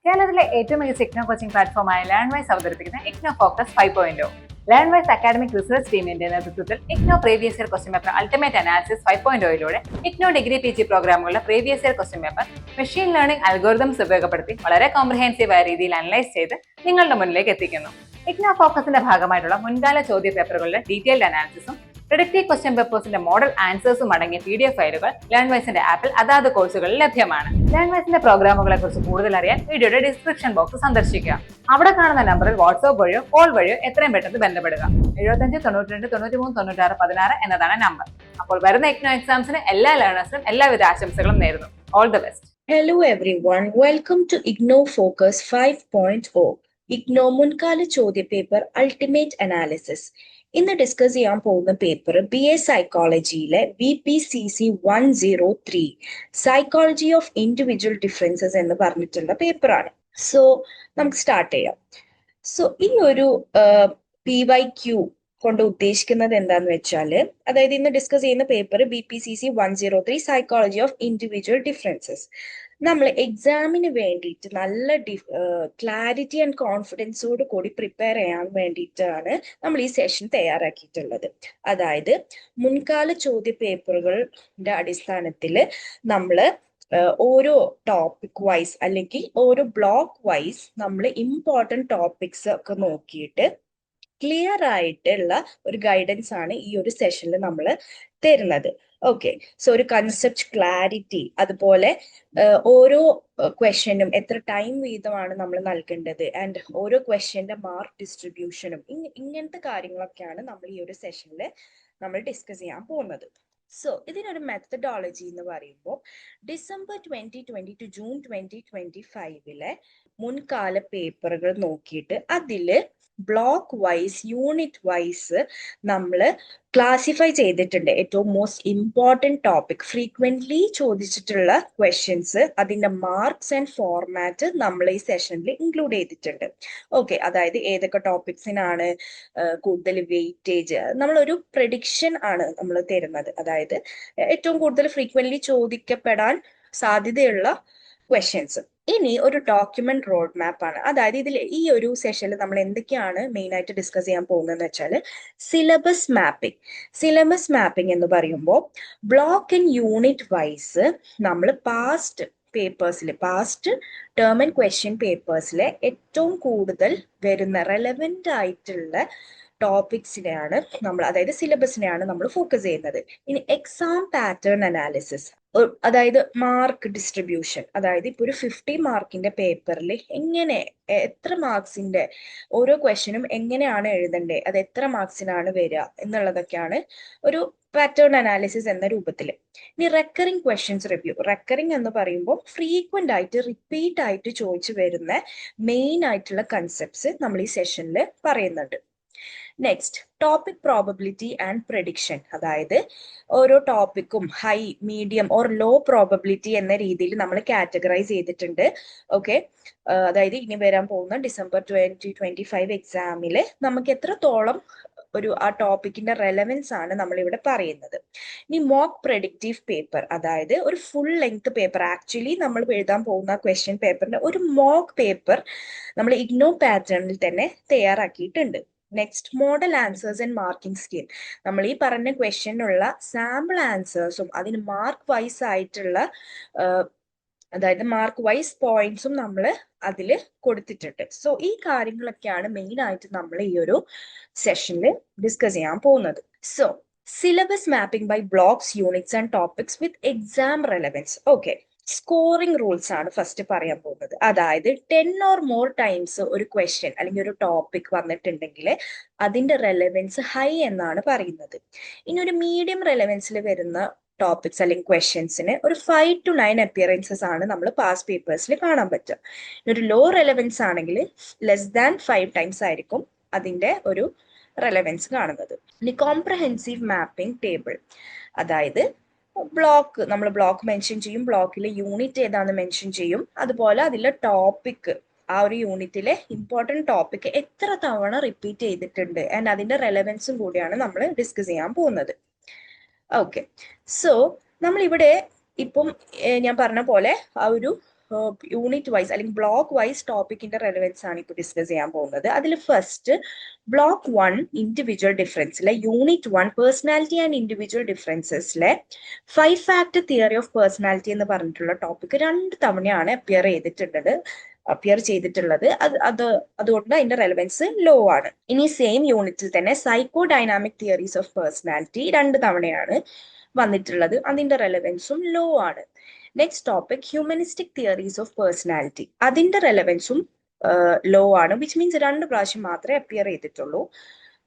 കേരളത്തിലെ ഏറ്റവും മികച്ച ഇഗ്നോ കോച്ചിംഗ് പ്ലാറ്റ്ഫോമായ ലേൺവൈസ് അവതരിപ്പിക്കുന്ന IGNOU focus 5.0. Learnwise academic research ടീമിന്റെ നേതൃത്വത്തിൽ IGNOU previous year question paper ultimate analysis 5.0യിലൂടെ ഇഗ്നോ ഡിഗ്രി PG പ്രോഗ്രാമുകളുടെ previous year question paper machine learning algorithms ഉപയോഗപ്പെടുത്തി വളരെ കോംപ്രിഹെൻസീവായ രീതിയിൽ അനലൈസ് ചെയ്ത് നിങ്ങളുടെ മുന്നിലേക്ക് എത്തിക്കുന്നു. ഇഗ്നോ ഫോക്കസിന്റെ ഭാഗമായിട്ടുള്ള മുൻകാല ചോദ്യ പേപ്പറുകളുടെ ഡീറ്റെയിൽഡ് അനാലിസിസും പ്രിഡിക്റ്റീവ് ക്വസ്റ്റ്യൻ പേപ്പേഴ്സിന്റെ മോഡൽ ആൻസേഴ്സും അടങ്ങിയ PDF ഫയലുകൾ ലേൺവൈസിന്റെ ആപ്പിൽ അതാത് കോഴ്സുകളിൽ ലഭ്യമാണ്. ലേൺവൈസിന്റെ പ്രോഗ്രാമുകളെ കുറിച്ച് കൂടുതൽ അറിയാൻ വീഡിയോയുടെ ഡിസ്ക്രിപ്ഷൻ ബോക്സ് സന്ദർശിക്കുക. അവിടെ കാണുന്ന നമ്പറിൽ വാട്സ്ആപ്പ് വഴിയോ കോൾ വഴിയോ എത്രയും പെട്ടെന്ന് ബന്ധപ്പെടുക. 75 92 93 96 16 എന്നതാണ് നമ്പർ. അപ്പോൾ വരുന്ന ഇഗ്നോ എക്സാംസിന് എല്ലാ ലേണേഴ്സിനും എല്ലാവിധ ആശംസകളും നേരുന്നു. All the best. Hello everyone, welcome to IGNO Focus 5.0, IGNO മുൻകാല ചോദ്യ പേപ്പർ അൾട്ടിമേറ്റ് അനാലിസിസ്. ഇന്ന് ഡിസ്കസ് ചെയ്യാൻ പോകുന്ന paper BA സൈക്കോളജിയിലെ VPCC 103 psychology of individual differences എന്ന് പറഞ്ഞിട്ടുള്ള പേപ്പറാണ്. സോ നമുക്ക് സ്റ്റാർട്ട് ചെയ്യാം. സോ ഈ ഒരു PYQ കൊണ്ട് ഉദ്ദേശിക്കുന്നത് എന്താന്ന് വെച്ചാൽ, അതായത് ഇന്ന് ഡിസ്കസ് ചെയ്യുന്ന paper BPCC 103 psychology of individual differences. നമ്മൾ എക്സാമിന് വേണ്ടിയിട്ട് നല്ല ക്ലാരിറ്റി ആൻഡ് കോൺഫിഡൻസോട് കൂടി പ്രിപ്പയർ ചെയ്യാൻ വേണ്ടിയിട്ടാണ് നമ്മൾ ഈ സെഷൻ തയ്യാറാക്കിയിട്ടുള്ളത്. അതായത് മുൻകാല ചോദ്യ പേപ്പറുകളുടെ അടിസ്ഥാനത്തിൽ നമ്മൾ ഓരോ ടോപ്പിക് വൈസ് അല്ലെങ്കിൽ ഓരോ ബ്ലോക്ക് വൈസ് നമ്മൾ ഇമ്പോർട്ടൻറ്റ് ടോപ്പിക്സ് ഒക്കെ നോക്കിയിട്ട് ക്ലിയർ ആയിട്ടുള്ള ഒരു ഗൈഡൻസ് ആണ് ഈ ഒരു സെഷനിൽ നമ്മൾ തരുന്നത്. ഓക്കെ, സോ ഒരു കൺസെപ്റ്റ് ക്ലാരിറ്റി, അതുപോലെ ഓരോ ക്വസ്റ്റ്യനും എത്ര ടൈം വീതമാണ് നമ്മൾ നൽകേണ്ടത്, ആൻഡ് ഓരോ ക്വസ്റ്റ്യന്റെ മാർക്ക് ഡിസ്ട്രിബ്യൂഷനും, ഇങ്ങനത്തെ കാര്യങ്ങളൊക്കെയാണ് നമ്മൾ ഈ ഒരു സെഷനിൽ നമ്മൾ ഡിസ്കസ് ചെയ്യാൻ പോകുന്നത്. സോ ഇതിനൊരു മെത്തഡോളജി എന്ന് പറയുമ്പോൾ ഡിസംബർ 2020 ടു ജൂൺ 2025 മുൻകാല പേപ്പറുകൾ നോക്കിയിട്ട് അതിൽ ബ്ലോക്ക് വൈസ് യൂണിറ്റ് വൈസ് നമ്മൾ ക്ലാസിഫൈ ചെയ്തിട്ടുണ്ട്. ഏറ്റവും മോസ്റ്റ് ഇമ്പോർട്ടൻറ്റ് ടോപ്പിക്, ഫ്രീക്വൻ്റ്ലി ചോദിച്ചിട്ടുള്ള ക്വസ്റ്റ്യൻസ്, അതിൻ്റെ മാർക്സ് ആൻഡ് ഫോർമാറ്റ് നമ്മൾ ഈ സെഷനിൽ ഇൻക്ലൂഡ് ചെയ്തിട്ടുണ്ട്. ഓക്കെ, അതായത് ഏതൊക്കെ ടോപ്പിക്സിനാണ് കൂടുതൽ വെയിറ്റേജ്, നമ്മളൊരു പ്രഡിക്ഷൻ ആണ് നമ്മൾ തരുന്നത്. അതായത് ഏറ്റവും കൂടുതൽ ഫ്രീക്വൻ്റ്ലി ചോദിക്കപ്പെടാൻ സാധ്യതയുള്ള ക്വസ്റ്റ്യൻസ്. ഇനി ഒരു ഡോക്യുമെന്റ് റോഡ് മാപ്പ് ആണ്. അതായത് ഇതിൽ ഈ ഒരു സെഷനിൽ നമ്മൾ എന്തൊക്കെയാണ് മെയിൻ ആയിട്ട് ഡിസ്കസ് ചെയ്യാൻ പോകുന്നതെന്ന് വെച്ചാൽ സിലബസ് മാപ്പിംഗ്. സിലബസ് മാപ്പിംഗ് എന്ന് പറയുമ്പോൾ ബ്ലോക്ക് ആൻഡ് യൂണിറ്റ് വൈസ് നമ്മൾ പാസ്റ്റ് ടേം ആൻഡ് ക്വസ്റ്റ്യൻ പേപ്പേഴ്സിലെ ഏറ്റവും കൂടുതൽ വരുന്ന റെലവെന്റ് ആയിട്ടുള്ള ടോപ്പിക്സിനെയാണ് നമ്മൾ, അതായത് സിലബസിനെയാണ് നമ്മൾ ഫോക്കസ് ചെയ്യുന്നത്. ഇനി എക്സാം പാറ്റേൺ അനാലിസിസ്, അതായത് മാർക്ക് ഡിസ്ട്രിബ്യൂഷൻ, അതായത് ഇപ്പൊ ഒരു 50 മാർക്കിന്റെ പേപ്പറിൽ എത്ര മാർക്സിന്റെ ഓരോ ക്വസ്റ്റ്യനും എങ്ങനെയാണ് എഴുതണ്ടേ, അത് എത്ര മാർക്സിനാണ് വരിക എന്നുള്ളതൊക്കെയാണ് ഒരു പാറ്റേൺ അനാലിസിസ് എന്ന രൂപത്തിൽ. ഇനി റെക്കറിംഗ് ക്വസ്റ്റ്യൻസ് റിവ്യൂ. റെക്കറിംഗ് എന്ന് പറയുമ്പോൾ ഫ്രീക്വന്റ് ആയിട്ട് റിപ്പീറ്റ് ആയിട്ട് ചോദിച്ചു വരുന്ന മെയിൻ ആയിട്ടുള്ള കൺസെപ്റ്റ്സ് നമ്മൾ ഈ സെഷനിൽ പറയുന്നുണ്ട്. Next, topic probability and prediction, അതായത് ഓരോ ടോപ്പിക്കും high, medium or low probability എന്ന രീതിയിൽ നമ്മൾ കാറ്റഗറൈസ് ചെയ്തിട്ടുണ്ട്. ഓക്കെ, അതായത് ഇനി വരാൻ പോകുന്ന ഡിസംബർ 2025 എക്സാമിൽ നമുക്ക് എത്രത്തോളം ആ ടോപ്പിക്കിന്റെ റെലവൻസ് ആണ് നമ്മൾ ഇവിടെ പറയുന്നത്. ഇനി മോക്ക് പ്രെഡിക്റ്റീവ് പേപ്പർ, അതായത് ഒരു ഫുൾ ലെങ്ത് പേപ്പർ, ആക്ച്വലി നമ്മൾ എഴുതാൻ പോകുന്ന ക്വസ്റ്റ്യൻ പേപ്പറിന്റെ ഒരു മോക്ക് പേപ്പർ നമ്മൾ ഇഗ്നോ പാറ്റേണിൽ തന്നെ തയ്യാറാക്കിയിട്ടുണ്ട്. Next, model answers and marking scheme. നമ്മൾ ഈ പറഞ്ഞ ക്വസ്റ്റ്യനുള്ള സാമ്പിൾ ആൻസേഴ്സും അതിന് മാർക്ക് വൈസ് ആയിട്ടുള്ള അതായത് മാർക്ക് വൈസ് പോയിന്റ്സും നമ്മൾ അതിൽ കൊടുത്തിട്ടുണ്ട്. സോ ഈ കാര്യങ്ങളൊക്കെയാണ് മെയിൻ ആയിട്ട് നമ്മൾ ഈ ഒരു സെഷനിൽ ഡിസ്കസ് ചെയ്യാൻ പോകുന്നത്. So syllabus mapping by blocks, units and topics with exam relevance. Okay, scoring rules ആണ് ഫസ്റ്റ് പറയാൻ പോകുന്നത്. അതായത് 10 or more ടൈംസ് ഒരു ക്വസ്റ്റ്യൻ അല്ലെങ്കിൽ ഒരു ടോപ്പിക് വന്നിട്ടുണ്ടെങ്കിൽ അതിന്റെ റെലവൻസ് ഹൈ എന്നാണ് പറയുന്നത്. ഇനി ഒരു മീഡിയം റെലവൻസിൽ വരുന്ന ടോപ്പിക്സ് അല്ലെങ്കിൽ ക്വസ്റ്റ്യൻസിന് ഒരു 5 to 9 അപ്പിയറൻസസ് ആണ് നമ്മൾ പാസ് പേപ്പേഴ്സിൽ കാണാൻ പറ്റുക. ഒരു ലോ റെലവൻസ് ആണെങ്കിൽ ലെസ് ദാൻ 5 ടൈംസ് ആയിരിക്കും അതിന്റെ ഒരു റെലവൻസ് കാണുന്നത്. ഇനി കോംപ്രഹെൻസീവ് മാപ്പിംഗ് ടേബിൾ, അതായത് നമ്മൾ ബ്ലോക്ക് മെൻഷൻ ചെയ്യും, ബ്ലോക്കിലെ യൂണിറ്റ് ഏതാണെന്ന് മെൻഷൻ ചെയ്യും, അതുപോലെ അതിലെ ടോപ്പിക്, ആ ഒരു യൂണിറ്റിലെ ഇമ്പോർട്ടൻറ്റ് ടോപ്പിക് എത്ര തവണ റിപ്പീറ്റ് ചെയ്തിട്ടുണ്ട് ആൻഡ് അതിന്റെ റെലവൻസും കൂടിയാണ് നമ്മൾ ഡിസ്കസ് ചെയ്യാൻ പോകുന്നത്. ഓക്കെ, സോ നമ്മളിവിടെ ഇപ്പം ഞാൻ പറഞ്ഞ പോലെ ആ ഒരു യൂണിറ്റ് വൈസ് അല്ലെങ്കിൽ ബ്ലോക്ക് വൈസ് ടോപ്പിക്കിന്റെ റെലവൻസ് ആണ് ഇപ്പോൾ ഡിസ്കസ് ചെയ്യാൻ പോകുന്നത്. അതിൽ ഫസ്റ്റ് ബ്ലോക്ക് 1 ഇൻഡിവിജ്വൽ ഡിഫറൻസിലെ യൂണിറ്റ് 1 പേഴ്സണാലിറ്റി ആൻഡ് ഇൻഡിവിജ്വൽ ഡിഫറൻസസിലെ 5 ഫാക്ടർ തിയറി ഓഫ് പേഴ്സണാലിറ്റി എന്ന് പറഞ്ഞിട്ടുള്ള ടോപ്പിക് 2 തവണയാണ് അപ്പിയർ ചെയ്തിട്ടുള്ളത്. അതുകൊണ്ട് അതിന്റെ റെലവൻസ് ലോ ആണ്. ഇനി സെയിം യൂണിറ്റിൽ തന്നെ psycho dynamic theories of personality 2 തവണയാണ് വന്നിട്ടുള്ളത്. അതിന്റെ റെലവൻസും ലോ ആണ്. Next topic humanistic theories of personality, അതിന്റെ റെലവൻസും ലോ ആണ്, വിച്ച് മീൻസ് 2 പ്രാവശ്യം മാത്രമേ അപ്പിയർ ചെയ്തിട്ടുള്ളൂ.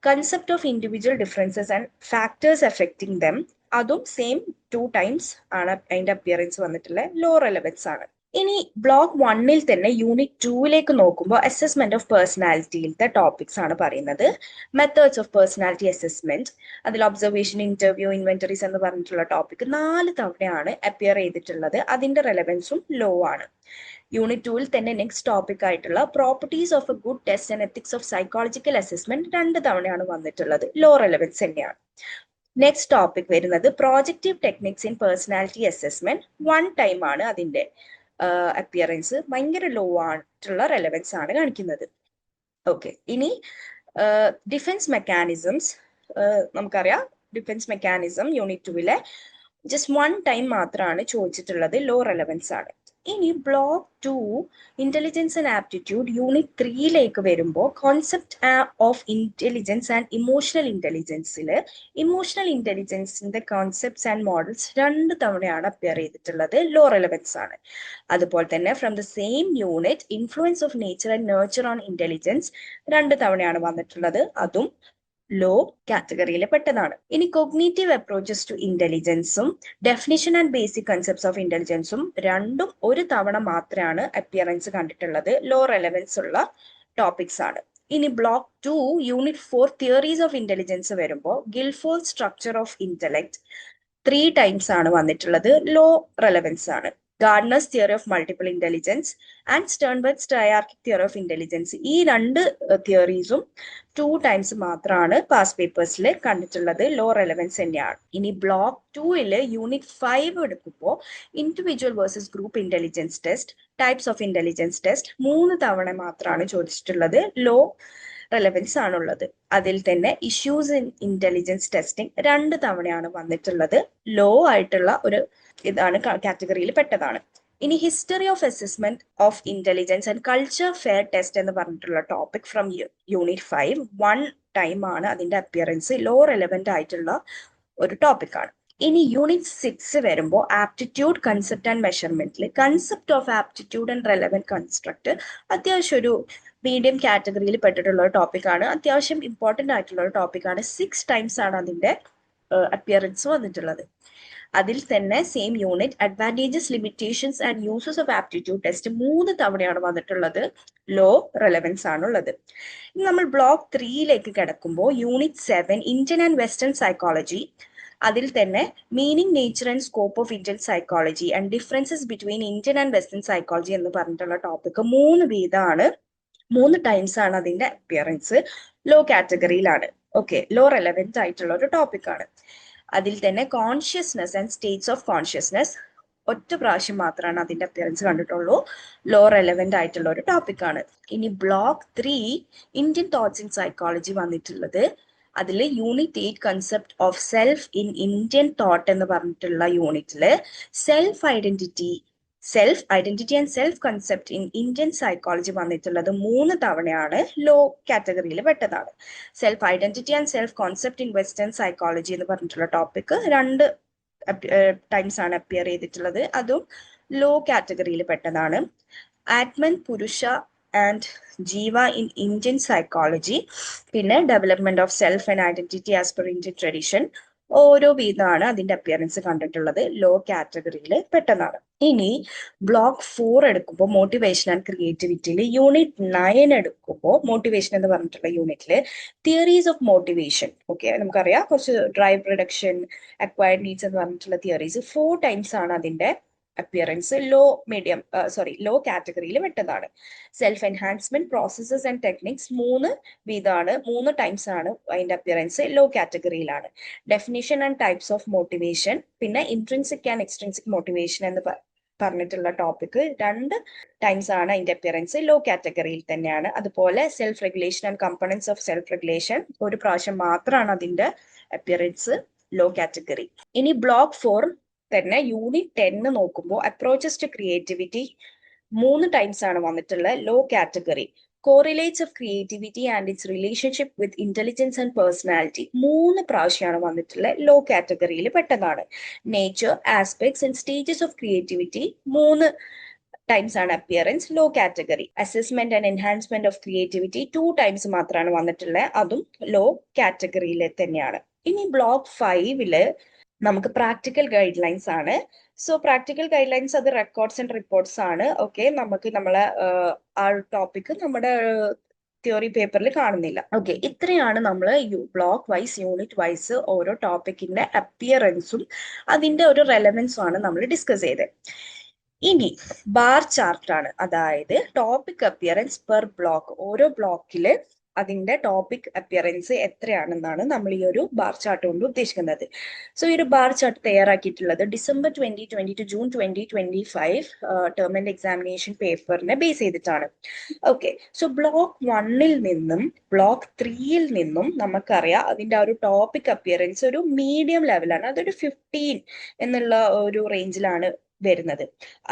Concept of individual differences and factors affecting dum, അതും സെയിം 2 ടൈംസ് ആണ് അതിന്റെ അപ്പിയറൻസ് വന്നിട്ടുള്ള, ലോ റെലവൻസ് ആണ്. ഇനി ബ്ലോക്ക് 1-ൽ തന്നെ യൂണിറ്റ് 2-ലേക്ക് നോക്കുമ്പോൾ അസസ്മെന്റ് ഓഫ് പേഴ്സണാലിറ്റിയിലത്തെ ടോപ്പിക്സ് ആണ് പറയുന്നത്. മെത്തേഡ്സ് ഓഫ് പേഴ്സണാലിറ്റി അസസ്മെന്റ്, അതിൽ ഒബ്സർവേഷൻ, ഇന്റർവ്യൂ, ഇൻവെന്ററീസ് എന്ന് പറഞ്ഞിട്ടുള്ള ടോപ്പിക് 4 തവണയാണ് അപ്പിയർ ചെയ്തിട്ടുള്ളത്. അതിന്റെ റെലവൻസും ലോ ആണ്. യൂണിറ്റ് 2-ൽ തന്നെ നെക്സ്റ്റ് ടോപ്പിക് ആയിട്ടുള്ള properties of A good test and ethics of psychological assessment 2 തവണയാണ് വന്നിട്ടുള്ളത്, ലോ റെലവൻസ് തന്നെയാണ്. നെക്സ്റ്റ് ടോപ്പിക് വരുന്നത് projective techniques in personality assessment, 1 time ആണ് അതിന്റെ അപ്പിയറൻസ്, ഭയങ്കര ലോ ആയിട്ടുള്ള റെലവൻസ് ആണ് കാണിക്കുന്നത്. ഓക്കെ, ഇനി ഡിഫൻസ് മെക്കാനിസംസ്, നമുക്കറിയാം ഡിഫൻസ് മെക്കാനിസം യൂണിറ്റ് 2-ലെ ജസ്റ്റ് 1 ടൈം മാത്രമാണ് ചോദിച്ചിട്ടുള്ളത്, ലോ റെലവൻസ് ആണ്. ഇനി block 2 intelligence and aptitude unit 3-ലേക്ക് വരുമ്പോൾ concept of intelligence and emotional ഇന്റലിജൻസിന്റെ കോൺസെപ്റ്റ്സ് ആൻഡ് മോഡൽസ് 2 തവണയാണ് അപ്പിയർ ചെയ്തിട്ടുള്ളത്, ലോ റെലവൻസ് ആണ്. അതുപോലെ തന്നെ from the same unit influence of nature and nurture on intelligence 2 തവണയാണ് വന്നിട്ടുള്ളത്, അതും ലോ കാറ്റഗറിയിൽ പെട്ടതാണ്. ഇനി കൊഗ്നീറ്റീവ് അപ്രോച്ചസ് ടു ഇന്റലിജൻസും definition and basic concepts of ഇന്റലിജൻസും 2 ഒരു തവണ മാത്രമാണ് അപ്പിയറൻസ് കണ്ടിട്ടുള്ളത്, ലോ റെലവൻസ് ഉള്ള ടോപ്പിക്സ് ആണ്. ഇനി block 2 unit 4 theories of intelligence വരുമ്പോൾ Guilford structure of intellect 3 times ആണ് വന്നിട്ടുള്ളത്, ലോ റെലവൻസ് ആണ്. Gardner's theory of multiple intelligence and Sternberg's triarchic theory of intelligence, ഈ 2 തിയറീസും 2 ടൈംസ് മാത്രമാണ് പാസ് പേപ്പേഴ്സിൽ കണ്ടിട്ടുള്ളത്, ലോ റെലവൻസ് തന്നെയാണ്. ഇനി ബ്ലോക്ക് 2-ല് യൂണിറ്റ് 5 എടുക്കുമ്പോൾ individual versus group intelligence test, types of intelligence test 3 തവണ മാത്രമാണ് ചോദിച്ചിട്ടുള്ളത്, ലോ റെലവൻസ് ആണുള്ളത്. അതിൽ തന്നെ ഇഷ്യൂസ് ഇൻ ഇന്റലിജൻസ് ടെസ്റ്റിംഗ് 2 തവണയാണ് വന്നിട്ടുള്ളത്, ലോ ആയിട്ടുള്ള ഒരു ഇതാണ്, കാറ്റഗറിയിൽ പെട്ടതാണ്. ഇനി history of assessment of intelligence and culture fair test എന്ന് പറഞ്ഞിട്ടുള്ള ടോപ്പിക് ഫ്രം യൂണിറ്റ് 5 1 ടൈം ആണ് അതിന്റെ അപ്പിയറൻസ്, ലോ റെലവന്റ് ആയിട്ടുള്ള ഒരു ടോപ്പിക് ആണ്. ഇനി യൂണിറ്റ് 6 വരുമ്പോൾ ആപ്റ്റിറ്റ്യൂഡ് കൺസെപ്റ്റ് ആൻഡ് മെഷർമെന്റിൽ concept of aptitude and relevant construct അത്യാവശ്യം ഒരു മീഡിയം കാറ്റഗറിയിൽ പെട്ടിട്ടുള്ള ഒരു ടോപ്പിക്കാണ്, അത്യാവശ്യം ഇമ്പോർട്ടന്റ് ആയിട്ടുള്ള ഒരു ടോപ്പിക്കാണ്. 6 ടൈംസ് ആണ് അതിന്റെ അപ്പിയറൻസ് വന്നിട്ടുള്ളത്. അതിൽ തന്നെ same unit advantages, limitations and uses of aptitude test 3 തവണയാണ് വന്നിട്ടുള്ളത്, ലോ റെലവൻസ് ആണുള്ളത്. ഇനി നമ്മൾ ബ്ലോക്ക് 3-ലേക്ക് കിടക്കുമ്പോൾ unit 7 Indian and western psychology, അതിൽ തന്നെ meaning, nature and scope of Indian psychology and differences between Indian and western psychology എന്ന് പറഞ്ഞിട്ടുള്ള ടോപ്പിക് 3 വീതമാണ്, 3 ടൈംസ് ആണ് അതിന്റെ അപ്പിയറൻസ്, ലോ കാറ്റഗറിയിലാണ്. ഓക്കെ, ലോ റെലവൻറ്റ് ആയിട്ടുള്ള ഒരു ടോപ്പിക് ആണ്. അതിൽ തന്നെ consciousness and states of consciousness 1 പ്രാവശ്യം മാത്രമാണ് അതിന്റെ അപ്പിയറൻസ് കണ്ടിട്ടുള്ളൂ, ലോ റെലവന്റ് ആയിട്ടുള്ള ഒരു ടോപ്പിക് ആണ്. ഇനി block 3 Indian thoughts in psychology വന്നിട്ടുള്ളത്, അതിൽ unit 8 concept of self in Indian thought എന്ന് പറഞ്ഞിട്ടുള്ള യൂണിറ്റില് self identity and self concept in Indian psychology വന്നിട്ടുള്ളത് 3 തവണയാണ്, ലോ കാറ്റഗറിയിൽ പെട്ടതാണ്. Self identity and self concept in western psychology എന്ന് പറഞ്ഞിട്ടുള്ള ടോപ്പിക് 2 ടൈംസ് ആണ് അപ്പിയർ ചെയ്തിട്ടുള്ളത്, അതും ലോ കാറ്റഗറിയിൽ പെട്ടതാണ്. ആത്മൻ, പുരുഷ ആൻഡ് ജീവ ഇൻ ഇന്ത്യൻ സൈക്കോളജി, പിന്നെ development of self and identity as per Indian tradition, ഓരോ വീതമാണ് അതിന്റെ അപ്പിയറൻസ് കണ്ടിട്ടുള്ളത്, ലോ കാറ്റഗറിയിൽ പെട്ടതാണ്. ഇനി ബ്ലോക്ക് 4 എടുക്കുമ്പോൾ മോട്ടിവേഷൻ ആൻഡ് ക്രിയേറ്റിവിറ്റിയിൽ യൂണിറ്റ് 9 എടുക്കുമ്പോൾ മോട്ടിവേഷൻ എന്ന് പറഞ്ഞിട്ടുള്ള യൂണിറ്റില് തിയറീസ് ഓഫ് മോട്ടിവേഷൻ, ഓക്കെ, നമുക്കറിയാം കുറച്ച് ഡ്രൈവ് റിഡക്ഷൻ, അക്വയർഡ് നീഡ്സ് എന്ന് പറഞ്ഞിട്ടുള്ള തിയറീസ് 4 ടൈംസ് ആണ് അതിന്റെ അപ്പിയറൻസ്, ലോ കാറ്റഗറിയിൽ പെട്ടതാണ്. Self enhancement processes and techniques 3 വീതമാണ്, 3 ടൈംസ് ആണ് അതിന്റെ അപ്പിയറൻസ്, ലോ കാറ്റഗറിയിലാണ്. Definition and types of motivation, പിന്നെ ഇൻട്രിൻസിക് ആൻഡ് എക്സ്ട്രിൻസിക് മോട്ടിവേഷൻ എന്ന് പറഞ്ഞിട്ടുള്ള ടോപ്പിക് 2 ടൈംസ് ആണ് അതിന്റെ അപ്പിയറൻസ് ലോ കാറ്റഗറിയിൽ തന്നെയാണ്. അതുപോലെ self regulation and components of self regulation ഒരു പ്രാവശ്യം മാത്രമാണ് അതിന്റെ അപ്പിയറൻസ് ലോ കാറ്റഗറി. ഇനി ബ്ലോക്ക് 4 തന്നെ യൂണിറ്റ് 10 നോക്കുമ്പോൾ അപ്രോച്ചസ് ടു ക്രിയേറ്റിവിറ്റി 3 ടൈംസ് ആണ് വന്നിട്ടുള്ളത് low category. Correlates of creativity and its relationship with intelligence and personality 3 പ്രാവശ്യമാണ് വന്നിട്ടുള്ളത് ലോ കാറ്റഗറിയിൽ പെട്ടതാണ്. Nature, aspects and stages of creativity 3 times ആണ് appearance low category. Assessment and enhancement of creativity 2 times മാത്രമാണ് വന്നിട്ടുള്ളത്, അതും ലോ കാറ്റഗറിയിൽ തന്നെയാണ്. ഇനി ബ്ലോക്ക് 5 നമുക്ക് പ്രാക്ടിക്കൽ ഗൈഡ് ലൈൻസ് ആണ്. സോ പ്രാക്ടിക്കൽ ഗൈഡ് ലൈൻസ് അത് റെക്കോർഡ്സ് ആൻഡ് റിപ്പോർട്ട്സ് ആണ്. ഓക്കെ, നമുക്ക് നമ്മളെ ആ ടോപ്പിക് നമ്മുടെ തിയറി പേപ്പറിൽ കാണുന്നില്ല. ഓക്കെ, ഇത്രയാണ് നമ്മൾ ബ്ലോക്ക് വൈസ് യൂണിറ്റ് വൈസ് ഓരോ ടോപ്പിക്കിന്റെ അപ്പിയറൻസും അതിന്റെ ഒരു റെലവൻസും ആണ് നമ്മൾ ഡിസ്കസ് ചെയ്തത്. ഇനി ബാർ ചാർട്ട് ആണ്, അതായത് ടോപ്പിക് അപ്പിയറൻസ് പെർ ബ്ലോക്ക്. ഓരോ ബ്ലോക്കില് അതിന്റെ ടോപ്പിക് അപ്പിയറൻസ് എത്രയാണെന്നാണ് നമ്മൾ ഈ ഒരു ബാർ ചാർട്ട് കൊണ്ട് ഉദ്ദേശിക്കുന്നത്. സോ ഈ ഒരു ബാർ ചാർട്ട് തയ്യാറാക്കിയിട്ടുള്ളത് December 2020 to June 2025 term and examination പേപ്പറിനെ ബേസ് ചെയ്തിട്ടാണ്. ഓക്കെ, സോ ബ്ലോക്ക് 1 നിന്നും ബ്ലോക്ക് 3 നിന്നും നമുക്കറിയാം അതിന്റെ ആ ഒരു ടോപ്പിക് അപ്പിയറൻസ് ഒരു മീഡിയം ലെവലാണ്, അതൊരു 15 എന്നുള്ള ഒരു റേഞ്ചിലാണ് വരുന്നത്.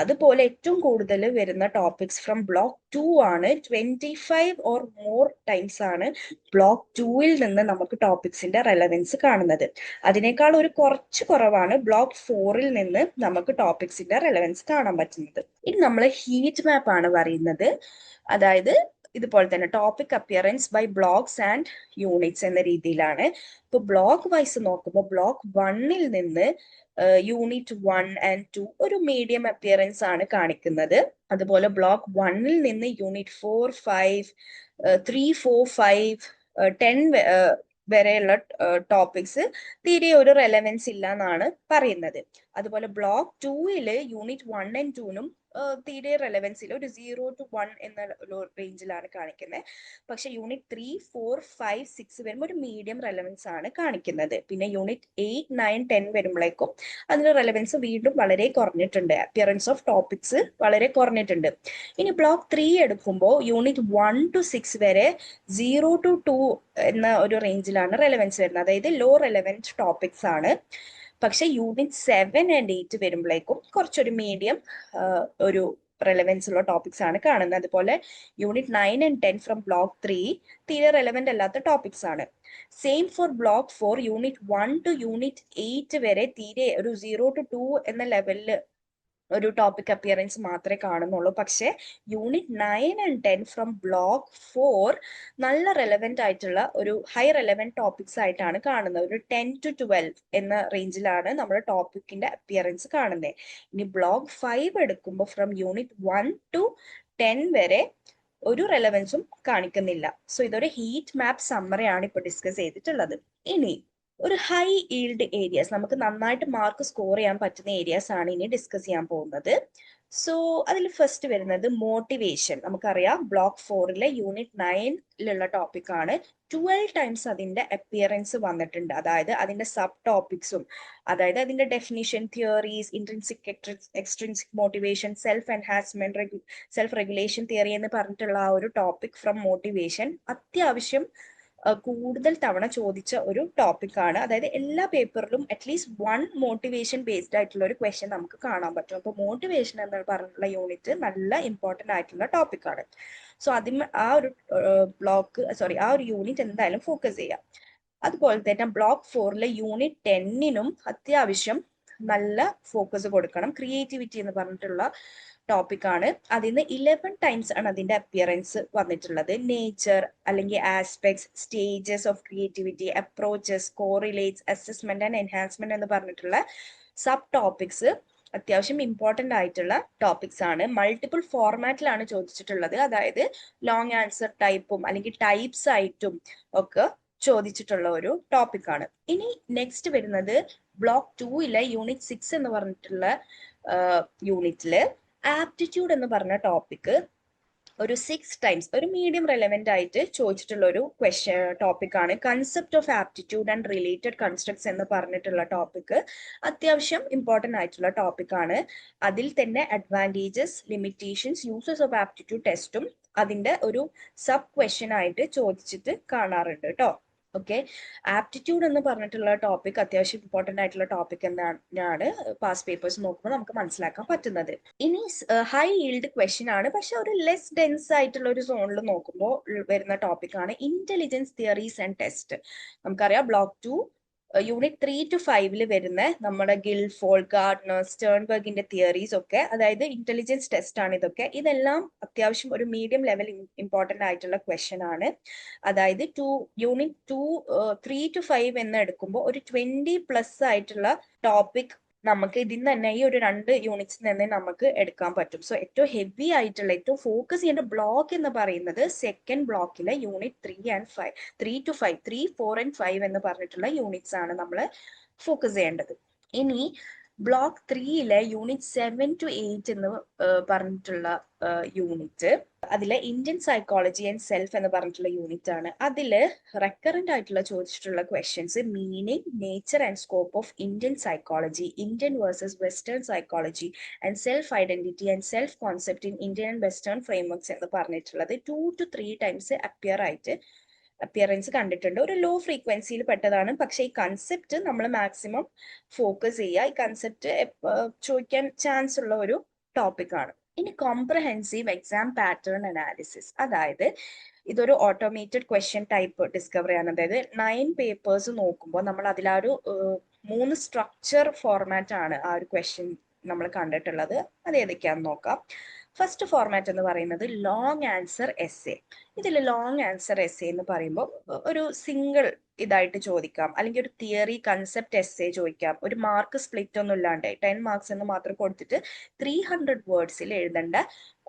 അതുപോലെ ഏറ്റവും കൂടുതൽ വരുന്ന ടോപ്പിക്സ് ഫ്രം ബ്ലോക്ക് 2 ആണ്. 25 ഓർ മോർ ടൈംസ് ആണ് ബ്ലോക്ക് 2 നിന്ന് നമുക്ക് ടോപ്പിക്സിന്റെ റെലവൻസ് കാണുന്നത്. അതിനേക്കാൾ ഒരു കുറച്ച് കുറവാണ് ബ്ലോക്ക് 4 നിന്ന് നമുക്ക് ടോപ്പിക്സിന്റെ റെലവൻസ് കാണാൻ പറ്റുന്നത്. ഇനി നമ്മൾ ഹീറ്റ് മാപ്പ് ആണ് പറയുന്നത്, അതായത് ഇതുപോലെ തന്നെ topic appearance by blocks and units എന്ന രീതിയിലാണ്. ഇപ്പൊ ബ്ലോക്ക് വൈസ് നോക്കുമ്പോൾ ബ്ലോക്ക് 1 നിന്ന് യൂണിറ്റ് 1 ആൻഡ് 2 ഒരു മീഡിയം അപ്പിയറൻസ് ആണ് കാണിക്കുന്നത്. അതുപോലെ ബ്ലോക്ക് 1 നിന്ന് യൂണിറ്റ് 4, 5, 3, 4, 5, 10 വരെയുള്ള ടോപ്പിക്സ് തീരെ ഒരു റെലവൻസ് ഇല്ല എന്നാണ് പറയുന്നത്. അതുപോലെ ബ്ലോക്ക് 2 യൂണിറ്റ് 1 ആൻഡ് 2 തീരെ റെലവൻസ് ഇല്ല, ഒരു 0 to 1 എന്ന റേഞ്ചിലാണ് കാണിക്കുന്നത്. പക്ഷെ യൂണിറ്റ് 3, 4, 5, 6 വരുമ്പോൾ ഒരു മീഡിയം റെലവൻസ് ആണ് കാണിക്കുന്നത്. പിന്നെ യൂണിറ്റ് 8, 9, 10 വരുമ്പോഴേക്കും അതിന്റെ റെലവൻസ് വീണ്ടും വളരെ കുറഞ്ഞിട്ടുണ്ട്, അപ്പിയറൻസ് ഓഫ് ടോപ്പിക്സ് വളരെ കുറഞ്ഞിട്ടുണ്ട്. ഇനി ബ്ലോക്ക് 3 എടുക്കുമ്പോൾ യൂണിറ്റ് 1 to 6 വരെ 0 to 2 എന്ന ഒരു റേഞ്ചിലാണ് റെലവൻസ് വരുന്നത്, അതായത് ലോ റെലവൻറ്റ് ടോപ്പിക്സ് ആണ്. പക്ഷെ യൂണിറ്റ് 7 ആൻഡ് 8 വരുമ്പോഴേക്കും കുറച്ചൊരു മീഡിയം ഒരു റെലവൻസ് ഉള്ള ടോപ്പിക്സ് ആണ് കാണുന്നത്. അതുപോലെ യൂണിറ്റ് 9 ആൻഡ് 10 ഫ്രം ബ്ലോക്ക് 3 തീരെ റെലവെന്റ് അല്ലാത്ത ടോപ്പിക്സ് ആണ്. Same for block 4 unit 1 to unit 8 വരെ തീരെ ഒരു 0 to 2 എന്ന ലെവലില് ഒരു ടോപ്പിക് അപ്പിയറൻസ് മാത്രമേ കാണുന്നുള്ളൂ. പക്ഷെ യൂണിറ്റ് 9 ആൻഡ് 10 ഫ്രം ബ്ലോക്ക് 4 നല്ല റെലവെന്റ് ആയിട്ടുള്ള ഒരു ഹൈ റെലവെന്റ് ടോപ്പിക്സ് ആയിട്ടാണ് കാണുന്നത്. ഒരു 10 to 12 എന്ന റേഞ്ചിലാണ് നമ്മുടെ ടോപ്പിക്കിന്റെ അപ്പിയറൻസ് കാണുന്നത്. ഇനി ബ്ലോക്ക് 5 എടുക്കുമ്പോൾ ഫ്രം യൂണിറ്റ് 1 to 10 വരെ ഒരു റെലവൻസും കാണിക്കുന്നില്ല. സോ ഇതൊരു ഹീറ്റ് മാപ്പ് സമ്മറി ആണ് ഇപ്പൊ ഡിസ്കസ് ചെയ്തിട്ടുള്ളത്. ഇനി ഒരു ഹൈ ഈൽഡ് ഏരിയാസ്, നമുക്ക് നന്നായിട്ട് മാർക്ക് സ്കോർ ചെയ്യാൻ പറ്റുന്ന ഏരിയാസ് ആണ് ഇനി ഡിസ്കസ് ചെയ്യാൻ പോകുന്നത്. സോ അതിൽ ഫസ്റ്റ് വരുന്നത് മോട്ടിവേഷൻ. നമുക്കറിയാം ബ്ലോക്ക് 4 യൂണിറ്റ് 9 ടോപ്പിക് ആണ്. 12 ടൈംസ് അതിന്റെ അപ്പിയറൻസ് വന്നിട്ടുണ്ട്, അതായത് അതിന്റെ സബ് ടോപ്പിക്സും, അതായത് അതിന്റെ definition, theories, intrinsic extrinsic motivation, self enhancement, self regulation theory എന്ന് പറഞ്ഞിട്ടുള്ള ആ ഒരു ടോപ്പിക് ഫ്രം മോട്ടിവേഷൻ അത്യാവശ്യം കൂടുതൽ തവണ ചോദിച്ച ഒരു ടോപ്പിക് ആണ്. അതായത് എല്ലാ പേപ്പറിലും അറ്റ്ലീസ്റ്റ് 1 മോട്ടിവേഷൻ ബേസ്ഡ് ആയിട്ടുള്ള ഒരു ക്വസ്റ്റ്യൻ നമുക്ക് കാണാൻ പറ്റും. അപ്പോൾ മോട്ടിവേഷൻ എന്ന് പറഞ്ഞിട്ടുള്ള യൂണിറ്റ് നല്ല ഇമ്പോർട്ടന്റ് ആയിട്ടുള്ള ടോപ്പിക് ആണ്. സോ അതിന് ആ ഒരു ആ ഒരു യൂണിറ്റ് എന്തായാലും ഫോക്കസ് ചെയ്യാം. അതുപോലെ തന്നെ ബ്ലോക്ക് 4 യൂണിറ്റ് 10 അത്യാവശ്യം നല്ല ഫോക്കസ് കൊടുക്കണം. ക്രിയേറ്റിവിറ്റി എന്ന് പറഞ്ഞിട്ടുള്ള ടോപ്പിക് ആണ്. അതിന് 11 ടൈംസ് ആണ് അതിന്റെ അപ്പിയറൻസ് വന്നിട്ടുള്ളത്. നേച്ചർ അല്ലെങ്കിൽ aspects, stages of creativity, approaches, correlates, assessment and enhancement എന്ന് പറഞ്ഞിട്ടുള്ള സബ് ടോപ്പിക്സ് അത്യാവശ്യം ഇമ്പോർട്ടന്റ് ആയിട്ടുള്ള ടോപ്പിക്സ് ആണ്. മൾട്ടിപ്പിൾ ഫോർമാറ്റിലാണ് ചോദിച്ചിട്ടുള്ളത്, അതായത് ലോങ് ആൻസർ ടൈപ്പും അല്ലെങ്കിൽ ടൈപ്സ് ആയിട്ടും ഒക്കെ ചോദിച്ചിട്ടുള്ള ഒരു ടോപ്പിക് ആണ്. ഇനി നെക്സ്റ്റ് വരുന്നത് ബ്ലോക്ക് 2 യൂണിറ്റ് 6 എന്ന് പറഞ്ഞിട്ടുള്ള യൂണിറ്റില് ആപ്റ്റിറ്റ്യൂഡ് എന്ന് പറഞ്ഞ ടോപ്പിക് ഒരു 6 ടൈംസ് ഒരു മീഡിയം റെലവെന്റ് ആയിട്ട് ചോദിച്ചിട്ടുള്ള ഒരു ടോപ്പിക് ആണ് concept of aptitude and related constructs എന്ന് പറഞ്ഞിട്ടുള്ള ടോപ്പിക്. അത്യാവശ്യം ഇമ്പോർട്ടന്റ് ആയിട്ടുള്ള ടോപ്പിക് ആണ്. അതിൽ തന്നെ advantages, limitations, uses of aptitude ടെസ്റ്റും അതിന്റെ ഒരു സബ് ക്വസ്റ്റ്യൻ ആയിട്ട് ചോദിച്ചിട്ട് കാണാറുണ്ട് കേട്ടോ. ഓക്കെ, ആപ്റ്റിറ്റ്യൂഡ് എന്ന് പറഞ്ഞിട്ടുള്ള ടോപ്പിക് അത്യാവശ്യം ഇമ്പോർട്ടന്റ് ആയിട്ടുള്ള ടോപ്പിക് എന്നാണ് പാസ് പേപ്പേഴ്സ് നോക്കുമ്പോൾ നമുക്ക് മനസ്സിലാക്കാൻ പറ്റുന്നത്. ഇനി ഹൈ ഈൽഡ് ക്വസ്റ്റ്യൻ ആണ്, പക്ഷെ ഒരു ലെസ് ഡെൻസ് ആയിട്ടുള്ള ഒരു സോണിൽ നോക്കുമ്പോൾ വരുന്ന ടോപ്പിക് ആണ് ഇന്റലിജൻസ് തിയറീസ് ആൻഡ് ടെസ്റ്റ്. നമുക്കറിയാം ബ്ലോക്ക് 2 യൂണിറ്റ് 3 to 5 വരുന്ന നമ്മുടെ ഗിൽഫോർഡ്, ഗാർഡ്നർ, സ്റ്റേൺബർഗിന്റെ തിയറീസ് ഒക്കെ, അതായത് ഇന്റലിജൻസ് ടെസ്റ്റ് ആണ് ഇതൊക്കെ. ഇതെല്ലാം അത്യാവശ്യം ഒരു മീഡിയം ലെവൽ ഇമ്പോർട്ടന്റ് ആയിട്ടുള്ള ക്വസ്റ്റ്യൻ ആണ്. അതായത് യൂണിറ്റ് 2 3 to 5 എന്ന് എടുക്കുമ്പോൾ ഒരു 20+ ആയിട്ടുള്ള ടോപ്പിക് നമുക്ക് ഇതിൽ തന്നെ ഈ ഒരു 2 യൂണിറ്റ്സിൽ തന്നെ നമുക്ക് എടുക്കാൻ പറ്റും. സോ ഏറ്റവും ഹെവി ആയിട്ടുള്ള, ഏറ്റവും ഫോക്കസ് ചെയ്യേണ്ട ബ്ലോക്ക് എന്ന് പറയുന്നത് സെക്കൻഡ് ബ്ലോക്കിലെ യൂണിറ്റ് 3 to 5 3, 4 and 5 എന്ന് പറഞ്ഞിട്ടുള്ള യൂണിറ്റ്സ് ആണ് നമ്മൾ ഫോക്കസ് ചെയ്യേണ്ടത്. ഇനി ബ്ലോക്ക് 3 യൂണിറ്റ് 7 to 8 എന്ന് പറഞ്ഞിട്ടുള്ള യൂണിറ്റ്, അതിലെ ഇന്ത്യൻ സൈക്കോളജി ആൻഡ് സെൽഫ് എന്ന് പറഞ്ഞിട്ടുള്ള യൂണിറ്റ് ആണ്. അതില് റെക്കറന്റ് ആയിട്ടുള്ള ചോദിച്ചിട്ടുള്ള questions meaning, nature and scope of Indian psychology, Indian versus western psychology and self identity and self concept in Indian and western frameworks എന്ന് പറഞ്ഞിട്ടുള്ളത് 2 to 3 ടൈംസ് അപ്പിയറൻസ് കണ്ടിട്ടുണ്ട്. ഒരു ലോ ഫ്രീക്വൻസിയിൽ പെട്ടതാണ്, പക്ഷെ ഈ കൺസെപ്റ്റ് നമ്മൾ മാക്സിമം ഫോക്കസ് ചെയ്യുക. ഈ കൺസെപ്റ്റ് ചോദിക്കാൻ ചാൻസ് ഉള്ള ഒരു ടോപ്പിക് ആണ്. ഇനി കോംപ്രഹെൻസീവ് എക്സാം പാറ്റേൺ അനാലിസിസ്, അതായത് ഇതൊരു ഓട്ടോമേറ്റഡ് ക്വസ്റ്റ്യൻ ടൈപ്പ് ഡിസ്കവറി ആണ്. അതായത് 9 പേപ്പേഴ്സ് നോക്കുമ്പോൾ നമ്മൾ അതിലൊരു 3 സ്ട്രക്ചർ ഫോർമാറ്റ് ആണ് ആ ഒരു ക്വസ്റ്റ്യൻ നമ്മൾ കണ്ടിട്ടുള്ളത്. അത് ഏതൊക്കെയാണെന്ന് നോക്കാം. ഫസ്റ്റ് ഫോർമാറ്റ് എന്ന് പറയുന്നത് ലോങ് ആൻസർ എസ്സേ. ഇതിൽ ലോങ് ആൻസർ എസ്സേ എന്ന് പറയുമ്പോൾ ഒരു സിംഗിൾ ഇതായിട്ട് ചോദിക്കാം, അല്ലെങ്കിൽ ഒരു തിയറി കൺസെപ്റ്റ് എസ്സേ ചോദിക്കാം. ഒരു മാർക്ക് സ്പ്ലിറ്റ് ഒന്നും ഇല്ലാണ്ട് 10 മാർക്സ് എന്ന് മാത്രം കൊടുത്തിട്ട് 300 വേർഡ്സിൽ എഴുതേണ്ട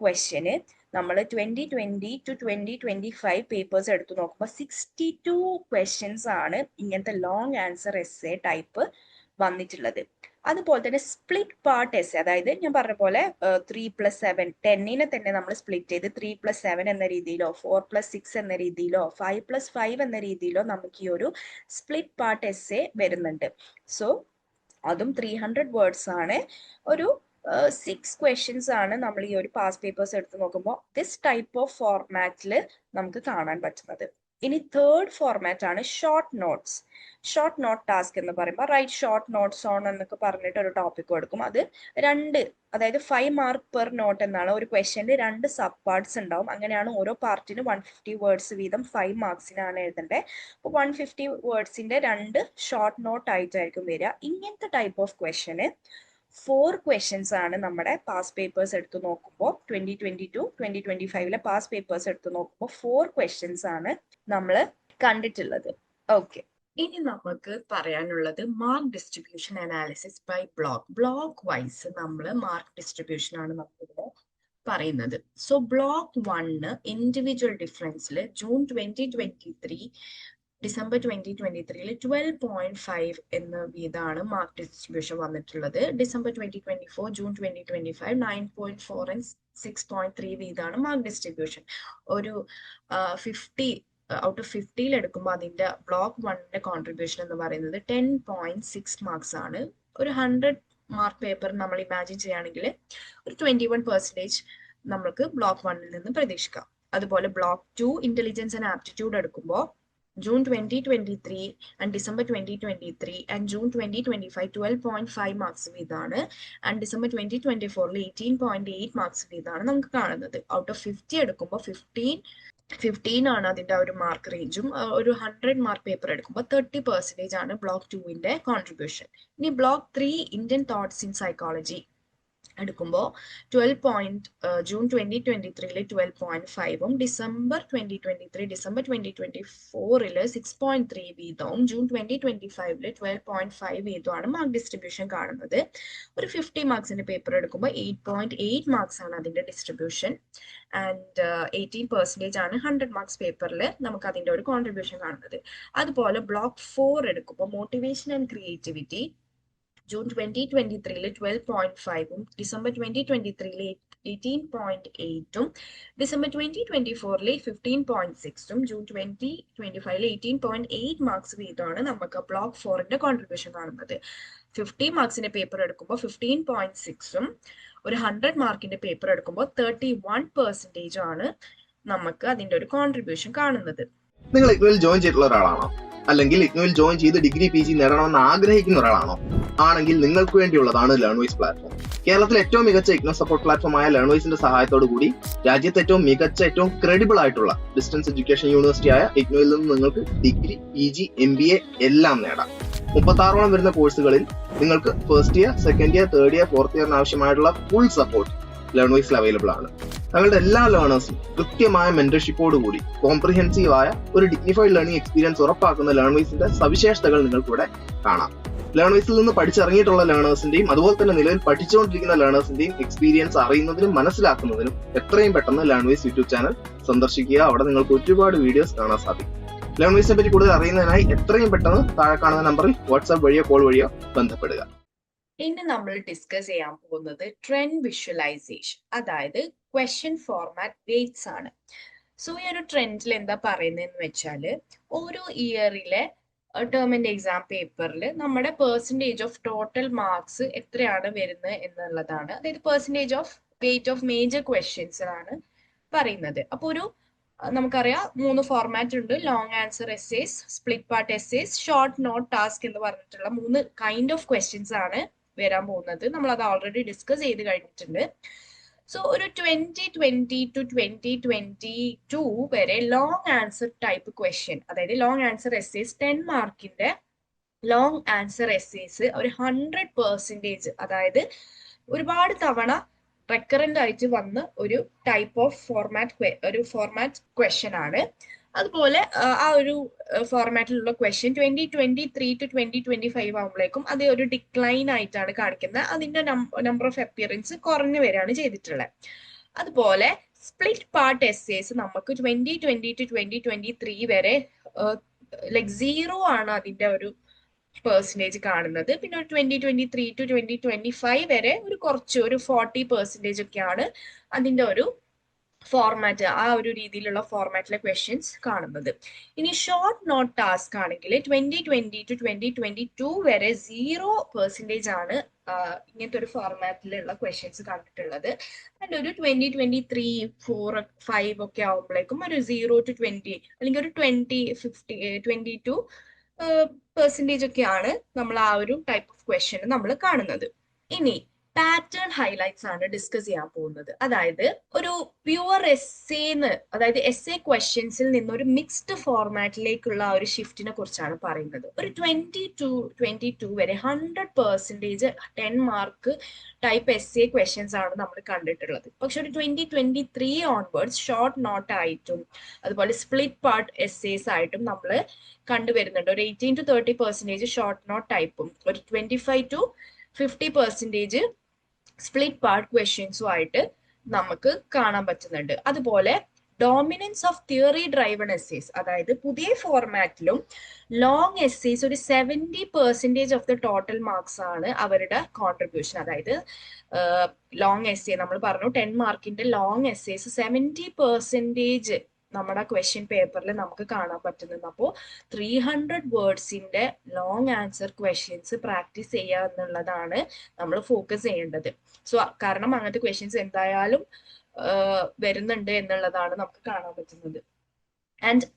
ക്വസ്റ്റ്യന് നമ്മൾ 2020 to 2025 പേപ്പേഴ്സ് എടുത്തു നോക്കുമ്പോൾ 62 ക്വസ്റ്റ്യൻസ് ആണ് ഇങ്ങനത്തെ ലോങ് ആൻസർ എസ്സേ ടൈപ്പ് വന്നിട്ടുള്ളത്. അതുപോലെ തന്നെ സ്പ്ലിറ്റ് പാർട്ട് എസ്സേ, അതായത് ഞാൻ പറഞ്ഞ പോലെ 3+7 10നെ തന്നെ നമ്മൾ സ്പ്ലിറ്റ് ചെയ്ത് 3+7 എന്ന രീതിയിലോ 4+6 എന്ന രീതിയിലോ 5+5 എന്ന രീതിയിലോ നമുക്ക് ഈ ഒരു സ്പ്ലിറ്റ് പാർട്ട് എസ്സേ വരുന്നുണ്ട്. സോ അതും 300 വേർഡ്സ് ആണ്. ഒരു 6 ക്വസ്റ്റ്യൻസ് ആണ് നമ്മൾ ഈ ഒരു പാസ് പേപ്പേഴ്സ് എടുത്ത് നോക്കുമ്പോൾ ദിസ് ടൈപ്പ് ഓഫ് ഫോർമാറ്റിൽ നമുക്ക് കാണാൻ പറ്റുന്നത്. ഇനി തേർഡ് ഫോർമാറ്റ് ആണ് short notes. Short note task എന്ന് പറയുമ്പോൾ റൈറ്റ് ഷോർട്ട് നോട്ട്സ് ഓൺ എന്നൊക്കെ പറഞ്ഞിട്ട് ഒരു ടോപ്പിക് കൊടുക്കും. അത് അതായത് 5 മാർക്ക് പെർ നോട്ട് എന്നാണ്. ഒരു ക്വസ്റ്റ്യനിൽ 2 സബ് പാർട്സ് ഉണ്ടാവും. അങ്ങനെയാണ് ഓരോ പാർട്ടിന് 150 വേർഡ്സ് വീതം 5 മാർക്സിനാണ് എഴുതേണ്ടത്. അപ്പോൾ 150 വേർഡ്സിന്റെ 2 ഷോർട്ട് നോട്ട് ആയിട്ടായിരിക്കും വരിക. ഇങ്ങനത്തെ ടൈപ്പ് ഓഫ് ക്വസ്റ്റ്യന് 4 ക്വസ്റ്റ്യൻസ് ആണ് നമ്മുടെ പാസ് പേപ്പേഴ്സ് എടുത്ത് നോക്കുമ്പോൾ 2022 2025 പാസ് പേപ്പേഴ്സ് എടുത്ത് നോക്കുമ്പോൾ 4 ക്വസ്റ്റ്യൻസ് ആണ് നമ്മൾ കണ്ടിട്ടുള്ളത്. ഓക്കെ, ഇനി നമുക്ക് പറയാനുള്ളത് mark distribution analysis by block wise നമ്മൾ മാർക്ക് ഡിസ്ട്രിബ്യൂഷൻ ആണ് നമ്മളിവിടെ പറയുന്നത്. സോ ബ്ലോക്ക് 1 ഇൻഡിവിജ്വൽ ഡിഫറൻസിൽ ജൂൺ 2023 ഡിസംബർ 2023 12.5 എന്ന വീതമാണ് മാർക്ക് ഡിസ്ട്രിബ്യൂഷൻ വന്നിട്ടുള്ളത്. ഡിസംബർ 2024 ജൂൺ 2025 9.4 and 6.3 വീതമാണ് മാർക്ക് ഡിസ്ട്രിബ്യൂഷൻ. ഒരു 50 ഔട്ട് ഓഫ് 50 എടുക്കുമ്പോൾ അതിന്റെ ബ്ലോക്ക് 1ന്റെ കോൺട്രിബ്യൂഷൻ എന്ന് പറയുന്നത് 10.6 മാർക്സ് ആണ്. ഒരു 100 മാർക്ക് പേപ്പർ നമ്മൾ ഇമാജിൻ ചെയ്യുകയാണെങ്കിൽ ഒരു 21% നമ്മൾക്ക് ബ്ലോക്ക് 1ൽ നിന്ന് പ്രതീക്ഷിക്കാം. അതുപോലെ ബ്ലോക്ക് 2 ഇന്റലിജൻസ് ആൻഡ് ആപ്റ്റിറ്റ്യൂഡ് എടുക്കുമ്പോൾ June 2023 and December 2023 and June 2025 12.5 marks വീതമാണ്. ആൻഡ് ഡിസംബർ 2024 18.8 മാർക്സ് വീതമാണ് നമുക്ക് കാണുന്നത്. ഔട്ട് ഓഫ് 50 എടുക്കുമ്പോൾ 15 ആണ് അതിന്റെ ഒരു മാർക്ക് റേഞ്ചും. ഒരു 100 മാർക്ക് പേപ്പർ എടുക്കുമ്പോൾ 30% ആണ് ബ്ലോക്ക് 2ന്റെ കോൺട്രിബ്യൂഷൻ. ഇനി block 3 Indian thoughts in psychology എടുക്കുമ്പോൾ ജൂൺ 2023 12.5ഉം ഡിസംബർ 2024 6.3 വീതവും ജൂൺ 2025 12.5 വീതമാണ് മാർക്ക് ഡിസ്ട്രിബ്യൂഷൻ കാണുന്നത്. ഒരു 50 മാർക്സിന്റെ പേപ്പർ എടുക്കുമ്പോൾ 8.8 മാർക്സ് ആണ് അതിന്റെ ഡിസ്ട്രിബ്യൂഷൻ. ആൻഡ് 18% ആണ് 100 മാർക്സ് പേപ്പറിൽ നമുക്ക് അതിന്റെ ഒരു കോൺട്രിബ്യൂഷൻ കാണുന്നത്. അതുപോലെ ബ്ലോക്ക് 4 എടുക്കുമ്പോൾ മോട്ടിവേഷൻ ആൻഡ് ക്രിയേറ്റിവിറ്റി ജൂൺ 2023 12.5ഉം ഡിസംബർ 2023 18.8ഉം ഡിസംബർ 2024 15.6ഉം ജൂൺ 2025 18.8 മാർക്സ് വീതമാണ് നമുക്ക് ബ്ലോക്ക് 4ന്റെ കോൺട്രിബ്യൂഷൻ കാണുന്നത്. 50 മാർക്സിന്റെ പേപ്പർ എടുക്കുമ്പോൾ 15.6ഉം ഒരു 100 മാർക്കിന്റെ പേപ്പർ എടുക്കുമ്പോൾ 31% ആണ് നമുക്ക് അതിന്റെ ഒരു കോൺട്രിബ്യൂഷൻ കാണുന്നത്. നിങ്ങൾ ഇഗ്നോയിൽ ജോയിൻ ചെയ്തിട്ടുള്ള ഒരാളാണോ? അല്ലെങ്കിൽ ഇഗ്നോയിൽ ജോയിൻ ചെയ്ത് ഡിഗ്രി PG നേടണമെന്ന് ആഗ്രഹിക്കുന്ന ഒരാളാണോ? ആണെങ്കിൽ നിങ്ങൾക്ക് വേണ്ടിയുള്ളതാണ് ലേൺവൈസ് പ്ലാറ്റ്ഫോം. കേരളത്തിലെ ഏറ്റവും മികച്ച ഇഗ്നോ സപ്പോർട്ട് പ്ലാറ്റ്ഫോമായ ലേൺവൈസിന്റെ സഹായത്തോടു കൂടി രാജ്യത്തെ ഏറ്റവും മികച്ച ഏറ്റവും ക്രെഡിബിൾ ആയിട്ടുള്ള ഡിസ്റ്റൻസ് എഡ്യൂക്കേഷൻ യൂണിവേഴ്സിറ്റിയായ ഇഗ്നോയിൽ നിന്ന് നിങ്ങൾക്ക് ഡിഗ്രി PG MBA എല്ലാം നേടാം. 36ഓളം വരുന്ന കോഴ്സുകളിൽ നിങ്ങൾക്ക് first year, second year, third year, fourth ഇയറിന് ആവശ്യമായിട്ടുള്ള ഫുൾ സപ്പോർട്ട് ലേൺവൈസിൽ അവൈലബിൾ ആണ്. ഞങ്ങളുടെ എല്ലാ ലേണേഴ്സും കൃത്യമായ മെന്റർഷിപ്പോട് കൂടി കോംപ്രിഹെൻസീവ് ആയ ഒരു ഡിഗ്നിഫൈഡ് ലേണിംഗ് എക്സ്പീരിയൻസ് ഉറപ്പാക്കുന്ന ലേൺവൈസിന്റെ സവിശേഷതകൾ നിങ്ങൾക്കിവിടെ കാണാം. ലേൺവൈസിൽ നിന്ന് പഠിച്ചിറങ്ങിയിട്ടുള്ള ലേണേഴ്സിന്റെയും അതുപോലെ തന്നെ നിലവിൽ പഠിച്ചുകൊണ്ടിരിക്കുന്ന ലേണേഴ്സിന്റെയും എക്സ്പീരിയൻസ് അറിയുന്നതിനും മനസ്സിലാക്കുന്നതിനും എത്രയും പെട്ടെന്ന് ലേൺവൈസ് യൂട്യൂബ് ചാനൽ സന്ദർശിക്കുക. അവിടെ നിങ്ങൾക്ക് ഒരുപാട് വീഡിയോസ് കാണാൻ സാധിക്കും. ലേൺവൈസിനെ പറ്റി കൂടുതൽ അറിയുന്നതിനായി എത്രയും പെട്ടെന്ന് താഴെ കാണുന്ന നമ്പറിൽ വാട്സ്ആപ്പ് വഴിയോ കോൾ വഴിയോ ബന്ധപ്പെടുക. ഇന്ന് നമ്മൾ ഡിസ്കസ് ചെയ്യാൻ പോകുന്നത് ട്രെൻഡ് വിഷ്വലൈസേഷൻ, അതായത് ക്വസ്റ്റ്യൻ ഫോർമാറ്റ് വെയ്റ്റ്സ് ആണ്. സോ ഈ ഒരു ട്രെൻഡിൽ എന്താ പറയുന്നതെന്ന് വെച്ചാൽ, ഓരോ ഇയറിലെ ടേം ആൻഡ് എക്സാം പേപ്പറിൽ നമ്മുടെ പെർസെൻറ്റേജ് ഓഫ് ടോട്ടൽ മാർക്സ് എത്രയാണ് വരുന്നത് എന്നുള്ളതാണ്. അതായത് percentage of weight of major ക്വസ്റ്റ്യൻസിലാണ് പറയുന്നത്. അപ്പോൾ ഒരു നമുക്കറിയാം 3 ഫോർമാറ്റ് ഉണ്ട്: long answer essays, split part essays, short note task എന്ന് പറഞ്ഞിട്ടുള്ള 3 കൈൻഡ് ഓഫ് ക്വസ്റ്റ്യൻസ് ആണ് വരാൻ പോകുന്നത്. നമ്മൾ അത് ഓൾറെഡി ഡിസ്കസ് ചെയ്ത് കഴിഞ്ഞിട്ടുണ്ട്. സോ ഒരു 2020 to 2022 വരെ ലോങ് ആൻസർ ടൈപ്പ് ക്വസ്റ്റ്യൻ, അതായത് ലോങ് ആൻസർ എസ്സേസ് 10 മാർക്കിന്റെ ലോങ് ആൻസർ എസ്സേസ് ഒരു 100%, അതായത് ഒരുപാട് തവണ റെക്കറന്റ് ആയിട്ട് വന്ന ഒരു ടൈപ്പ് ഓഫ് ഫോർമാറ്റ് ക്വസ്റ്റ്യൻ ആണ്. അതുപോലെ ആ ഒരു ഫോർമാറ്റിലുള്ള ക്വസ്റ്റ്യൻ 2023 to 2025 ആകുമ്പോഴേക്കും അത് ഒരു ഡിക്ലൈൻ ആയിട്ടാണ് കാണിക്കുന്നത്. അതിന്റെ നമ്പർ ഓഫ് അപ്പിയറൻസ് കുറഞ്ഞു വരികയാണ് ചെയ്തിട്ടുള്ളത്. അതുപോലെ സ്പ്ലിറ്റ് പാർട്ട് എസ്സേസ് നമുക്ക് 2020 to 2023 വരെ ലൈക് 0 ആണ് അതിന്റെ ഒരു പെർസെൻറ്റേജ് കാണുന്നത്. പിന്നെ ഒരു 2023 to 2025 വരെ ഒരു 40% ഒക്കെയാണ് അതിന്റെ ഒരു ഫോർമാറ്റ്, ആ ഒരു രീതിയിലുള്ള ഫോർമാറ്റിലെ ക്വസ്റ്റ്യൻസ് കാണുന്നത്. ഇനി ഷോർട്ട് നോട്ട് ടാസ്ക് ആണെങ്കിൽ 2020 to 2022 വരെ 0% ആണ് ഇങ്ങനത്തെ ഒരു ഫോർമാറ്റിലുള്ള ക്വസ്റ്റ്യൻസ് കണ്ടിട്ടുള്ളത്. ആൻഡ് ഒരു 2023, 4, 5 ഒക്കെ ആവുമ്പോഴേക്കും ഒരു 0 to 20 അല്ലെങ്കിൽ ഒരു 22% ഒക്കെയാണ് നമ്മൾ ആ ഒരു ടൈപ്പ് ഓഫ് ക്വസ്റ്റ്യൻ നമ്മൾ കാണുന്നത്. ഇനി പാറ്റേൺ ഹൈലൈറ്റ്സ് ആണ് ഡിസ്കസ് ചെയ്യാൻ പോകുന്നത്. അതായത് ഒരു പ്യുവർ എസ്സേന്ന്, അതായത് എസ്സേ ക്വസ്റ്റ്യൻസിൽ നിന്ന് ഒരു മിക്സ്ഡ് ഫോർമാറ്റിലേക്കുള്ള ഒരു ഷിഫ്റ്റിനെ കുറിച്ചാണ് പറയുന്നത്. ഒരു 2022 വരെ 100% 10 മാർക്ക് ടൈപ്പ് എസ്സേ ക്വസ്റ്റ്യൻസ് ആണ് നമ്മൾ കണ്ടിട്ടുള്ളത്. പക്ഷെ ഒരു 2023 ഓൺവേർഡ്സ് ഷോർട്ട് നോട്ട് ആയിട്ടും അതുപോലെ സ്പ്ലിറ്റ് പാർട്ട് എസ്സേസ് ആയിട്ടും നമ്മൾ കണ്ടുവരുന്നുണ്ട്. ഒരു 18 to 30% ഷോർട്ട് നോട്ട് ടൈപ്പും ഒരു 25 to 50% സ്പ്ലിറ്റ് പാർട്ട് ക്വസ്റ്റ്യൻസും ആയിട്ട് നമുക്ക് കാണാൻ പറ്റുന്നുണ്ട്. അതുപോലെ dominance of theory driven essays, അതായത് പുതിയ ഫോർമാറ്റിലും ലോങ് എസ്സേസ് ഒരു 70% ഓഫ് ദ ടോട്ടൽ മാർക്സ് ആണ് അവരുടെ കോൺട്രിബ്യൂഷൻ. അതായത് ലോങ് എസ്സേ നമ്മൾ പറഞ്ഞു 10 മാർക്കിന്റെ ലോങ് എസ്സേസ് 70% നമ്മുടെ ക്വസ്റ്റ്യൻ പേപ്പറിൽ നമുക്ക് കാണാൻ പറ്റുന്നത്. അപ്പോൾ 300 വേർഡ്സിന്റെ ലോങ് ആൻസർ ക്വസ്റ്റ്യൻസ് പ്രാക്ടീസ് ചെയ്യുക എന്നുള്ളതാണ് നമ്മൾ ഫോക്കസ് ചെയ്യേണ്ടത്. സോ കാരണം അങ്ങനത്തെ ക്വസ്റ്റ്യൻസ് എന്തായാലും വരുന്നുണ്ട് എന്നുള്ളതാണ് നമുക്ക് കാണാൻ പറ്റുന്നത്. And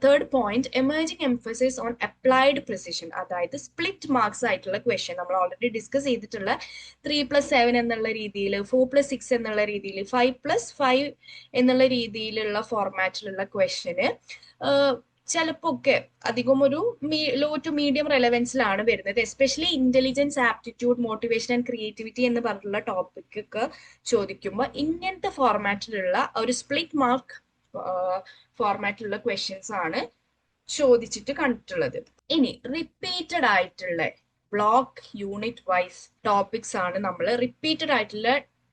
third point, emerging emphasis on applied precision, അതായത് സ്പ്ലിറ്റ് മാർക്സ് ആയിട്ടുള്ള ക്വസ്റ്റ്യൻ നമ്മൾ ഓൾറെഡി ഡിസ്കസ് ചെയ്തിട്ടുള്ള 3+7 എന്നുള്ള രീതിയിൽ, 4+6 എന്നുള്ള രീതിയിൽ, 5+5 എന്നുള്ള രീതിയിലുള്ള ഫോർമാറ്റിലുള്ള ക്വസ്റ്റ്യന് ചിലപ്പോ ഒക്കെ അധികം ഒരു ലോ ടു മീഡിയം റെലവൻസിലാണ് വരുന്നത്. Especially intelligence, aptitude, motivation and creativity എന്ന് പറഞ്ഞിട്ടുള്ള ടോപ്പിക് ഒക്കെ ചോദിക്കുമ്പോൾ ഇങ്ങനത്തെ ഫോർമാറ്റിലുള്ള ഒരു സ്പ്ലിറ്റ് മാർക്ക് ഫോർമാറ്റിലുള്ള ക്വസ്റ്റ്യൻസ് ആണ് ചോദിച്ചിട്ട് കണ്ടിട്ടുള്ളത്. ഇനി റിപ്പീറ്റഡ് ആയിട്ടുള്ള ബ്ലോക്ക് യൂണിറ്റ് വൈസ് ടോപ്പിക്സ് ആണ് നമ്മൾ റിപ്പീറ്റഡ് ആയിട്ടുള്ള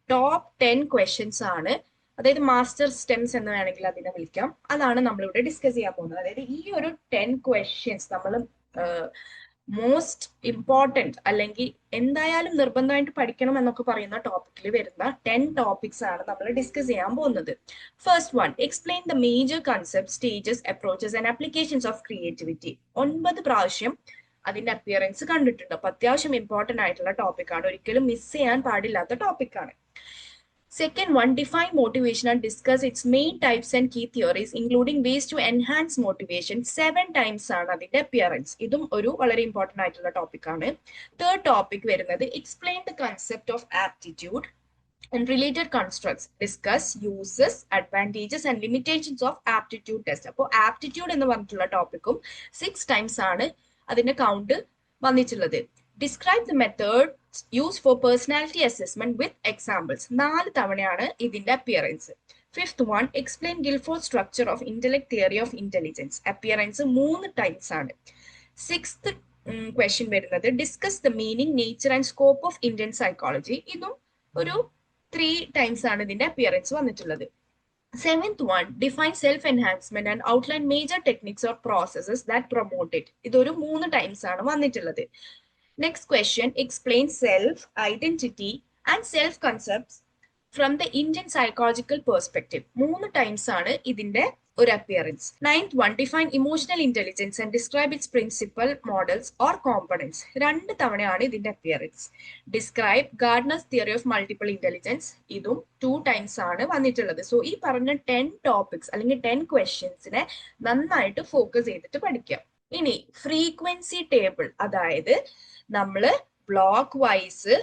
ടോപ്പ് 10 ക്വസ്റ്റ്യൻസ് ആണ്, അതായത് മാസ്റ്റർ സ്റ്റെംസ് എന്ന് വേണമെങ്കിൽ അതിനെ വിളിക്കാം. അതാണ് നമ്മളിവിടെ ഡിസ്കസ് ചെയ്യാൻ പോകുന്നത്. അതായത് ഈ ഒരു 10 ക്വസ്റ്റ്യൻസ് നമ്മൾ മോസ്റ്റ് ഇമ്പോർട്ടൻറ്റ് അല്ലെങ്കിൽ എന്തായാലും നിർബന്ധമായിട്ട് പഠിക്കണം എന്നൊക്കെ പറയുന്ന ടോപ്പിക്കിൽ വരുന്ന 10 ടോപ്പിക്സ് ആണ് നമ്മൾ ഡിസ്കസ് ചെയ്യാൻ പോകുന്നത്. First one, explain the major concept, stages, approaches and applications of creativity. 9 പ്രാവശ്യം അതിന്റെ അപ്പിയറൻസ് കണ്ടിട്ടുണ്ട്. അപ്പൊ അത്യാവശ്യം ഇമ്പോർട്ടന്റ് ആയിട്ടുള്ള ടോപ്പിക്കാണ്, ഒരിക്കലും മിസ് ചെയ്യാൻ പാടില്ലാത്ത ടോപ്പിക്കാണ്. Second one, define motivation and discuss its main types and key theories, including ways to enhance motivation. 7 times ആണ് അതിന്റെ അപ്പിയറൻസ്. ഇതും ഒരു വളരെ ഇമ്പോർട്ടന്റ് ആയിട്ടുള്ള ടോപ്പിക്കാണ്. തേർഡ് ടോപ്പിക് വരുന്നത് explain the concept of aptitude and related constructs. Discuss uses, advantages and limitations of aptitude test. അപ്പോൾ aptitude എന്ന് പറഞ്ഞിട്ടുള്ള ടോപ്പിക്കും 6 times ആണ് അതിന്റെ കൗണ്ട് വന്നിട്ടുള്ളത്. Describe the method used for personality assessment with examples. 4 തവണയാണ് ഇതിന്റെ appearance. Fifth one, explain Guilford structure of intellect theory of intelligence. Appearance 3 times ആണ്. Sixth question വരുന്നത് discuss the meaning, nature and scope of Indian psychology. ഇതും ഒരു 3 times ആണ് ഇതിന്റെ appearance വന്നിട്ടുള്ളത്. Seventh one, define self enhancement and outline major techniques or processes that promote it. ഇതൊരു 3 times ആണ് വന്നിട്ടുള്ളത്. Next question, explain self, identity and self-concepts from the Indian psychological perspective. 3 times ആണ് ഇതിന്റെ ഒരു appearance. Ninth one, define emotional intelligence and describe it's principal, models or components. 2 തവണയാണ് ഇതിന്റെ appearance. Describe gardeners theory of multiple intelligence. ഇതും 2 times ആണ് വന്നിട്ടുള്ളത്. So ഈ പറഞ്ഞ 10 ടോപ്പിക്സ് അല്ലെങ്കിൽ 10 ക്വസ്റ്റ്യൻസിനെ നന്നായിട്ട് ഫോക്കസ് ചെയ്തിട്ട് പഠിക്കാം. ഇനി ഫ്രീക്വൻസി ടേബിൾ, അതായത് നമ്മള് ബ്ലോക്ക് വൈസ്,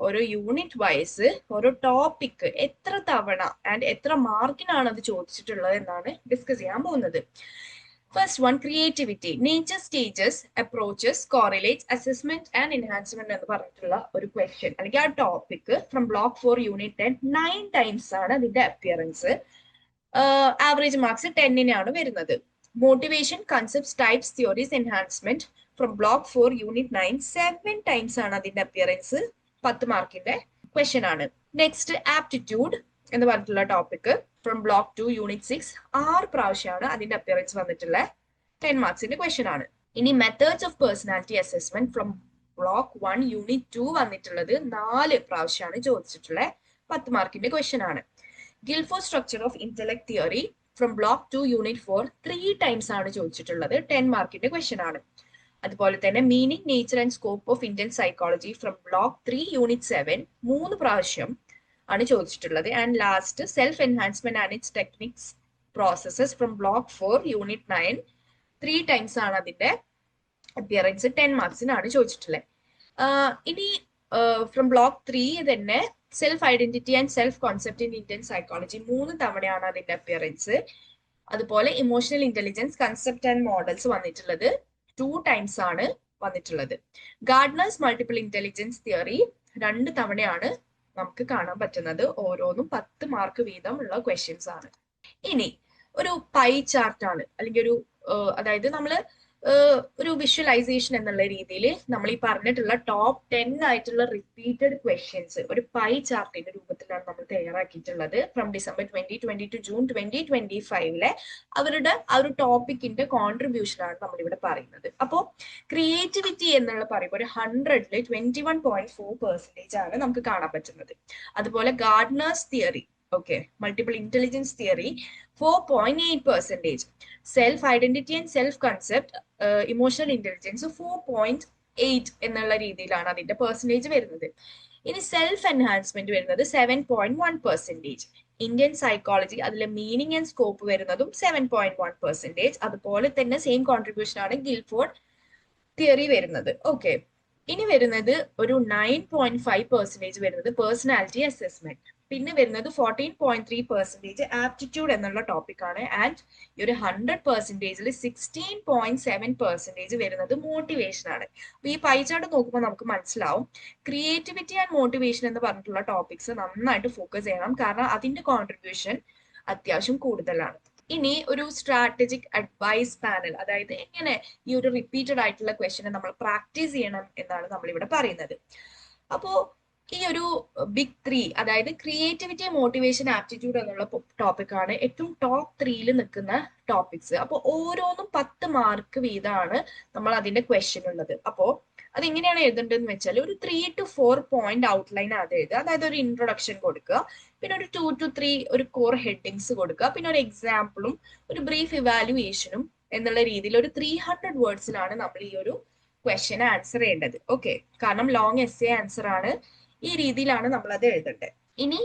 ഓരോ യൂണിറ്റ് വൈസ്, ഓരോ ടോപ്പിക് എത്ര തവണ ആൻഡ് എത്ര മാർക്കിനാണ് അത് ചോദിച്ചിട്ടുള്ളത് എന്നാണ് ഡിസ്കസ് ചെയ്യാൻ പോകുന്നത്. First one, creativity, nature, stages, approaches, correlates, assessment and enhancement എന്ന് പറഞ്ഞിട്ടുള്ള ഒരു ക്വസ്റ്റ്യൻ അല്ലെങ്കിൽ ആ topic from block 4 unit 10 9 times ആണ് അതിന്റെ അപ്പിയറൻസ്. ആവറേജ് മാർക്സ് 10 വരുന്നത്. Motivation, concepts, types, theories, enhancement from block 4 unit 9 7 times ആണ് അതിന്റെ അപ്പിയറൻസ്. 10 മാർക്കിന്റെ ക്വസ്റ്റ്യൻ ആണ്. നെക്സ്റ്റ്, ആപ്റ്റിറ്റ്യൂഡ് എന്ന് പറഞ്ഞിട്ടുള്ള ടോപ്പിക് ഫ്രം ബ്ലോക്ക് 2 യൂണിറ്റ് 6 6 പ്രാവശ്യമാണ് അതിന്റെ അപ്പിയറൻസ് വന്നിട്ടുള്ള 10 മാർക്സിന്റെ ക്വസ്റ്റ്യൻ ആണ്. ഇനി methods of personality assessment from block 1 unit 2 വന്നിട്ടുള്ളത് 4 പ്രാവശ്യമാണ് ചോദിച്ചിട്ടുള്ള 10 മാർക്കിന്റെ ക്വസ്റ്റ്യൻ ആണ്. Guilford structure of intellect theory from block 2 unit 4 3 times ആണ് ചോദിച്ചിട്ടുള്ളത്. 10 മാർക്കിന്റെ ക്വസ്റ്റ്യൻ ആണ്. അതുപോലെ തന്നെ meaning, nature and scope of Indian psychology from block 3 unit 7 3 പ്രാവശ്യം ആണ് ചോദിച്ചിട്ടുള്ളത്. And last, self enhancement and its techniques, processes from block 4 unit 9 3 times ആണ് അതിന്റെ അപ്പിയറൻസ്. 10 മാർക്സിനാണ് ചോദിച്ചിട്ടുള്ളത്. ഇനി ഫ്രം ബ്ലോക്ക് 3 തന്നെ self identity and self concept in Indian psychology 3 തവണയാണ് അതിന്റെ അപ്പിയറൻസ്. അതുപോലെ emotional intelligence, concept and models വന്നിട്ടുള്ളത് 2 ടൈംസ് ആണ് വന്നിട്ടുള്ളത്. ഗാർഡനേഴ്സ് മൾട്ടിപ്പിൾ ഇന്റലിജൻസ് തിയറി 2 തവണയാണ് നമുക്ക് കാണാൻ പറ്റുന്നത്. ഓരോന്നും 10 മാർക്ക് വീതം ഉള്ള ക്വസ്റ്റ്യൻസ് ആണ്. ഇനി ഒരു പൈ ചാർട്ട് ആണ്, അല്ലെങ്കിൽ ഒരു അതായത് നമ്മള് ഒരു വിഷ്വലൈസേഷൻ എന്നുള്ള രീതിയിൽ നമ്മൾ ഈ പറഞ്ഞിട്ടുള്ള ടോപ്പ് 10 ആയിട്ടുള്ള റിപ്പീറ്റഡ് ക്വസ്റ്റ്യൻസ് ഒരു പൈ ചാർട്ടിന്റെ രൂപത്തിലാണ് നമ്മൾ തയ്യാറാക്കിയിട്ടുള്ളത്. ഫ്രം ഡിസംബർ 2020 ടു ജൂൺ 2025 അവരുടെ ആ ഒരു ടോപ്പിക്കിന്റെ കോൺട്രിബ്യൂഷൻ ആണ് നമ്മൾ ഇവിടെ പറയുന്നത്. അപ്പോൾ ക്രിയേറ്റിവിറ്റി എന്നുള്ള പറയുമ്പോൾ ഒരു 100-ൽ 21.4% ആണ് നമുക്ക് കാണാൻ പറ്റുന്നത്. അതുപോലെ gardeners theory, okay, multiple intelligence theory 4.8%. Self identity and self concept, emotional intelligence 4.8 എന്നുള്ള രീതിയിലാണ് അതിന്റെ പെർസെന്റേജ് വരുന്നത്. ഇനി സെൽഫ് എൻഹാൻസ്മെന്റ് വരുന്നത് 7.1%. ഇന്ത്യൻ സൈക്കോളജി അതിലെ മീനിങ് ആൻഡ് സ്കോപ്പ് വരുന്നതും 7.1%. അതുപോലെ തന്നെ സെയിം കോൺട്രിബ്യൂഷൻ ആണ് ഗിൽഫോർഡ് തിയറി വരുന്നത്. ഓക്കെ, ഇനി വരുന്നത് ഒരു 9.5% വരുന്നത് പേഴ്സണാലിറ്റി അസസ്മെന്റ്. പിന്നെ വരുന്നത് 14.3% ആപ്റ്റിറ്റ്യൂഡ് എന്നുള്ള ടോപ്പിക് ആണ്. ആൻഡ് ഈ ഒരു 100%-ൽ 16.7% വരുന്നത് മോട്ടിവേഷൻ ആണ്. അപ്പൊ ഈ പൈ ചാർട്ട് നോക്കുമ്പോൾ നമുക്ക് മനസ്സിലാവും ക്രിയേറ്റിവിറ്റി ആൻഡ് മോട്ടിവേഷൻ എന്ന് പറഞ്ഞിട്ടുള്ള ടോപ്പിക്സ് നന്നായിട്ട് ഫോക്കസ് ചെയ്യണം, കാരണം അതിന്റെ കോൺട്രിബ്യൂഷൻ അത്യാവശ്യം കൂടുതലാണ്. ഇനി ഒരു സ്ട്രാറ്റജിക് അഡ്വൈസ് പാനൽ, അതായത് എങ്ങനെ ഈ ഒരു റിപ്പീറ്റഡ് ആയിട്ടുള്ള ക്വസ്റ്റ്യനെ നമ്മൾ പ്രാക്ടീസ് ചെയ്യണം എന്നാണ് നമ്മൾ ഇവിടെ പറയുന്നത്. അപ്പോ ഈ ഒരു ബിഗ് 3, അതായത് ക്രിയേറ്റിവിറ്റി, മോട്ടിവേഷൻ, ആപ്റ്റിറ്റ്യൂഡ് എന്നുള്ള ടോപ്പിക്കാണ് ഏറ്റവും ടോപ്പ് 3യിൽ നിൽക്കുന്ന ടോപ്പിക്സ്. അപ്പോൾ ഓരോന്നും 10 മാർക്ക് വീതമാണ് നമ്മൾ അതിന്റെ ക്വസ്റ്റ്യൻ ഉള്ളത്. അപ്പോൾ അതെങ്ങനെയാണ് എഴുതേണ്ടതെന്ന് വെച്ചാൽ ഒരു 3 to 4 പോയിന്റ് ഔട്ട്ലൈൻ അത് എഴുതുക. അതായത് ഒരു ഇൻട്രൊഡക്ഷൻ കൊടുക്കുക, പിന്നെ ഒരു 2 to 3 ഒരു കോർ ഹെഡിങ്സ് കൊടുക്കുക, പിന്നെ ഒരു എക്സാമ്പിളും ഒരു ബ്രീഫ് ഇവാലുവേഷനും എന്നുള്ള രീതിയിൽ ഒരു 300 വേർഡ്സിലാണ് നമ്മൾ ഈ ഒരു ക്വസ്റ്റ്യൻ ആൻസർ ചെയ്യേണ്ടത്. ഓക്കെ, കാരണം ലോങ് എസ്സേ ആൻസർ ആണ്. ഈ രീതിയിലാണ് നമ്മൾ അത് എഴുതേണ്ടത്. ഇനി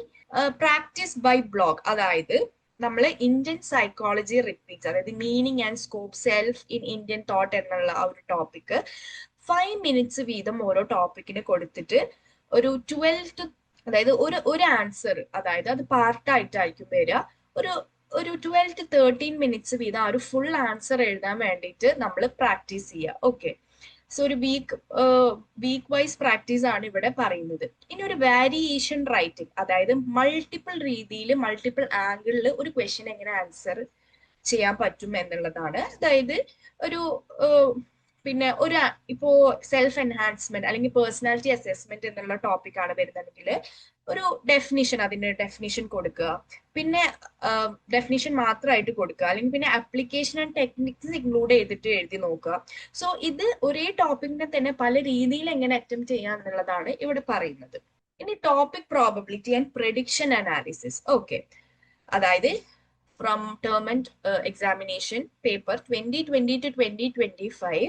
പ്രാക്ടീസ് ബൈ ബ്ലോഗ്, അതായത് നമ്മൾ ഇന്ത്യൻ സൈക്കോളജി റിപ്പീറ്റ്സ്, അതായത് meaning and scope, self in Indian thought എന്നുള്ള ആ ഒരു ടോപ്പിക് 5 മിനിറ്റ്സ് വീതം ഓരോ ടോപ്പിക്കിന് കൊടുത്തിട്ട് ഒരു 12 to, അതായത് ഒരു ആൻസർ, അതായത് അത് പാർട്ടായിട്ടായിരിക്കും വരിക, ഒരു 12 to 13 മിനിറ്റ്സ് വീതം ആ ഒരു ഫുൾ ആൻസർ എഴുതാൻ വേണ്ടിയിട്ട് നമ്മൾ പ്രാക്ടീസ് ചെയ്യുക. ഓക്കെ, സോ ഒരു വീക്ക് വൈസ് പ്രാക്ടീസ് ആണ് ഇവിടെ പറയുന്നത്. ഇനി ഒരു വാരിയേഷൻ റൈറ്റിംഗ്, അതായത് മൾട്ടിപ്പിൾ രീതിയിൽ മൾട്ടിപ്പിൾ ആംഗിളിൽ ഒരു ക്വസ്റ്റ്യൻ എങ്ങനെ ആൻസർ ചെയ്യാൻ പറ്റും എന്നുള്ളതാണ്. അതായത് ഒരു പിന്നെ ഇപ്പോ സെൽഫ് എൻഹാൻസ്മെന്റ് അല്ലെങ്കിൽ പേഴ്സണാലിറ്റി അസസ്മെന്റ് എന്നുള്ള ടോപ്പിക് ആണ് വരുന്നതെങ്കിൽ ഒരു ഡെഫിനിഷൻ, അതിന്റെ ഡെഫിനിഷൻ കൊടുക്കുക, പിന്നെ ഡെഫിനിഷൻ മാത്രമായിട്ട് കൊടുക്കുക, അല്ലെങ്കിൽ പിന്നെ ആപ്ലിക്കേഷൻ ആൻഡ് ടെക്നിക്സ് ഇൻക്ലൂഡ് ചെയ്തിട്ട് എഴുതി നോക്കുക. സോ ഇത് ഒരേ ടോപ്പിക്കിനെ തന്നെ പല രീതിയിൽ എങ്ങനെ അറ്റംപ്റ്റ് ചെയ്യാം എന്നുള്ളതാണ് ഇവിടെ പറയുന്നത്. ഇനി topic probability and prediction analysis. Okay, അതായത് from term and examination paper 2020 to 2025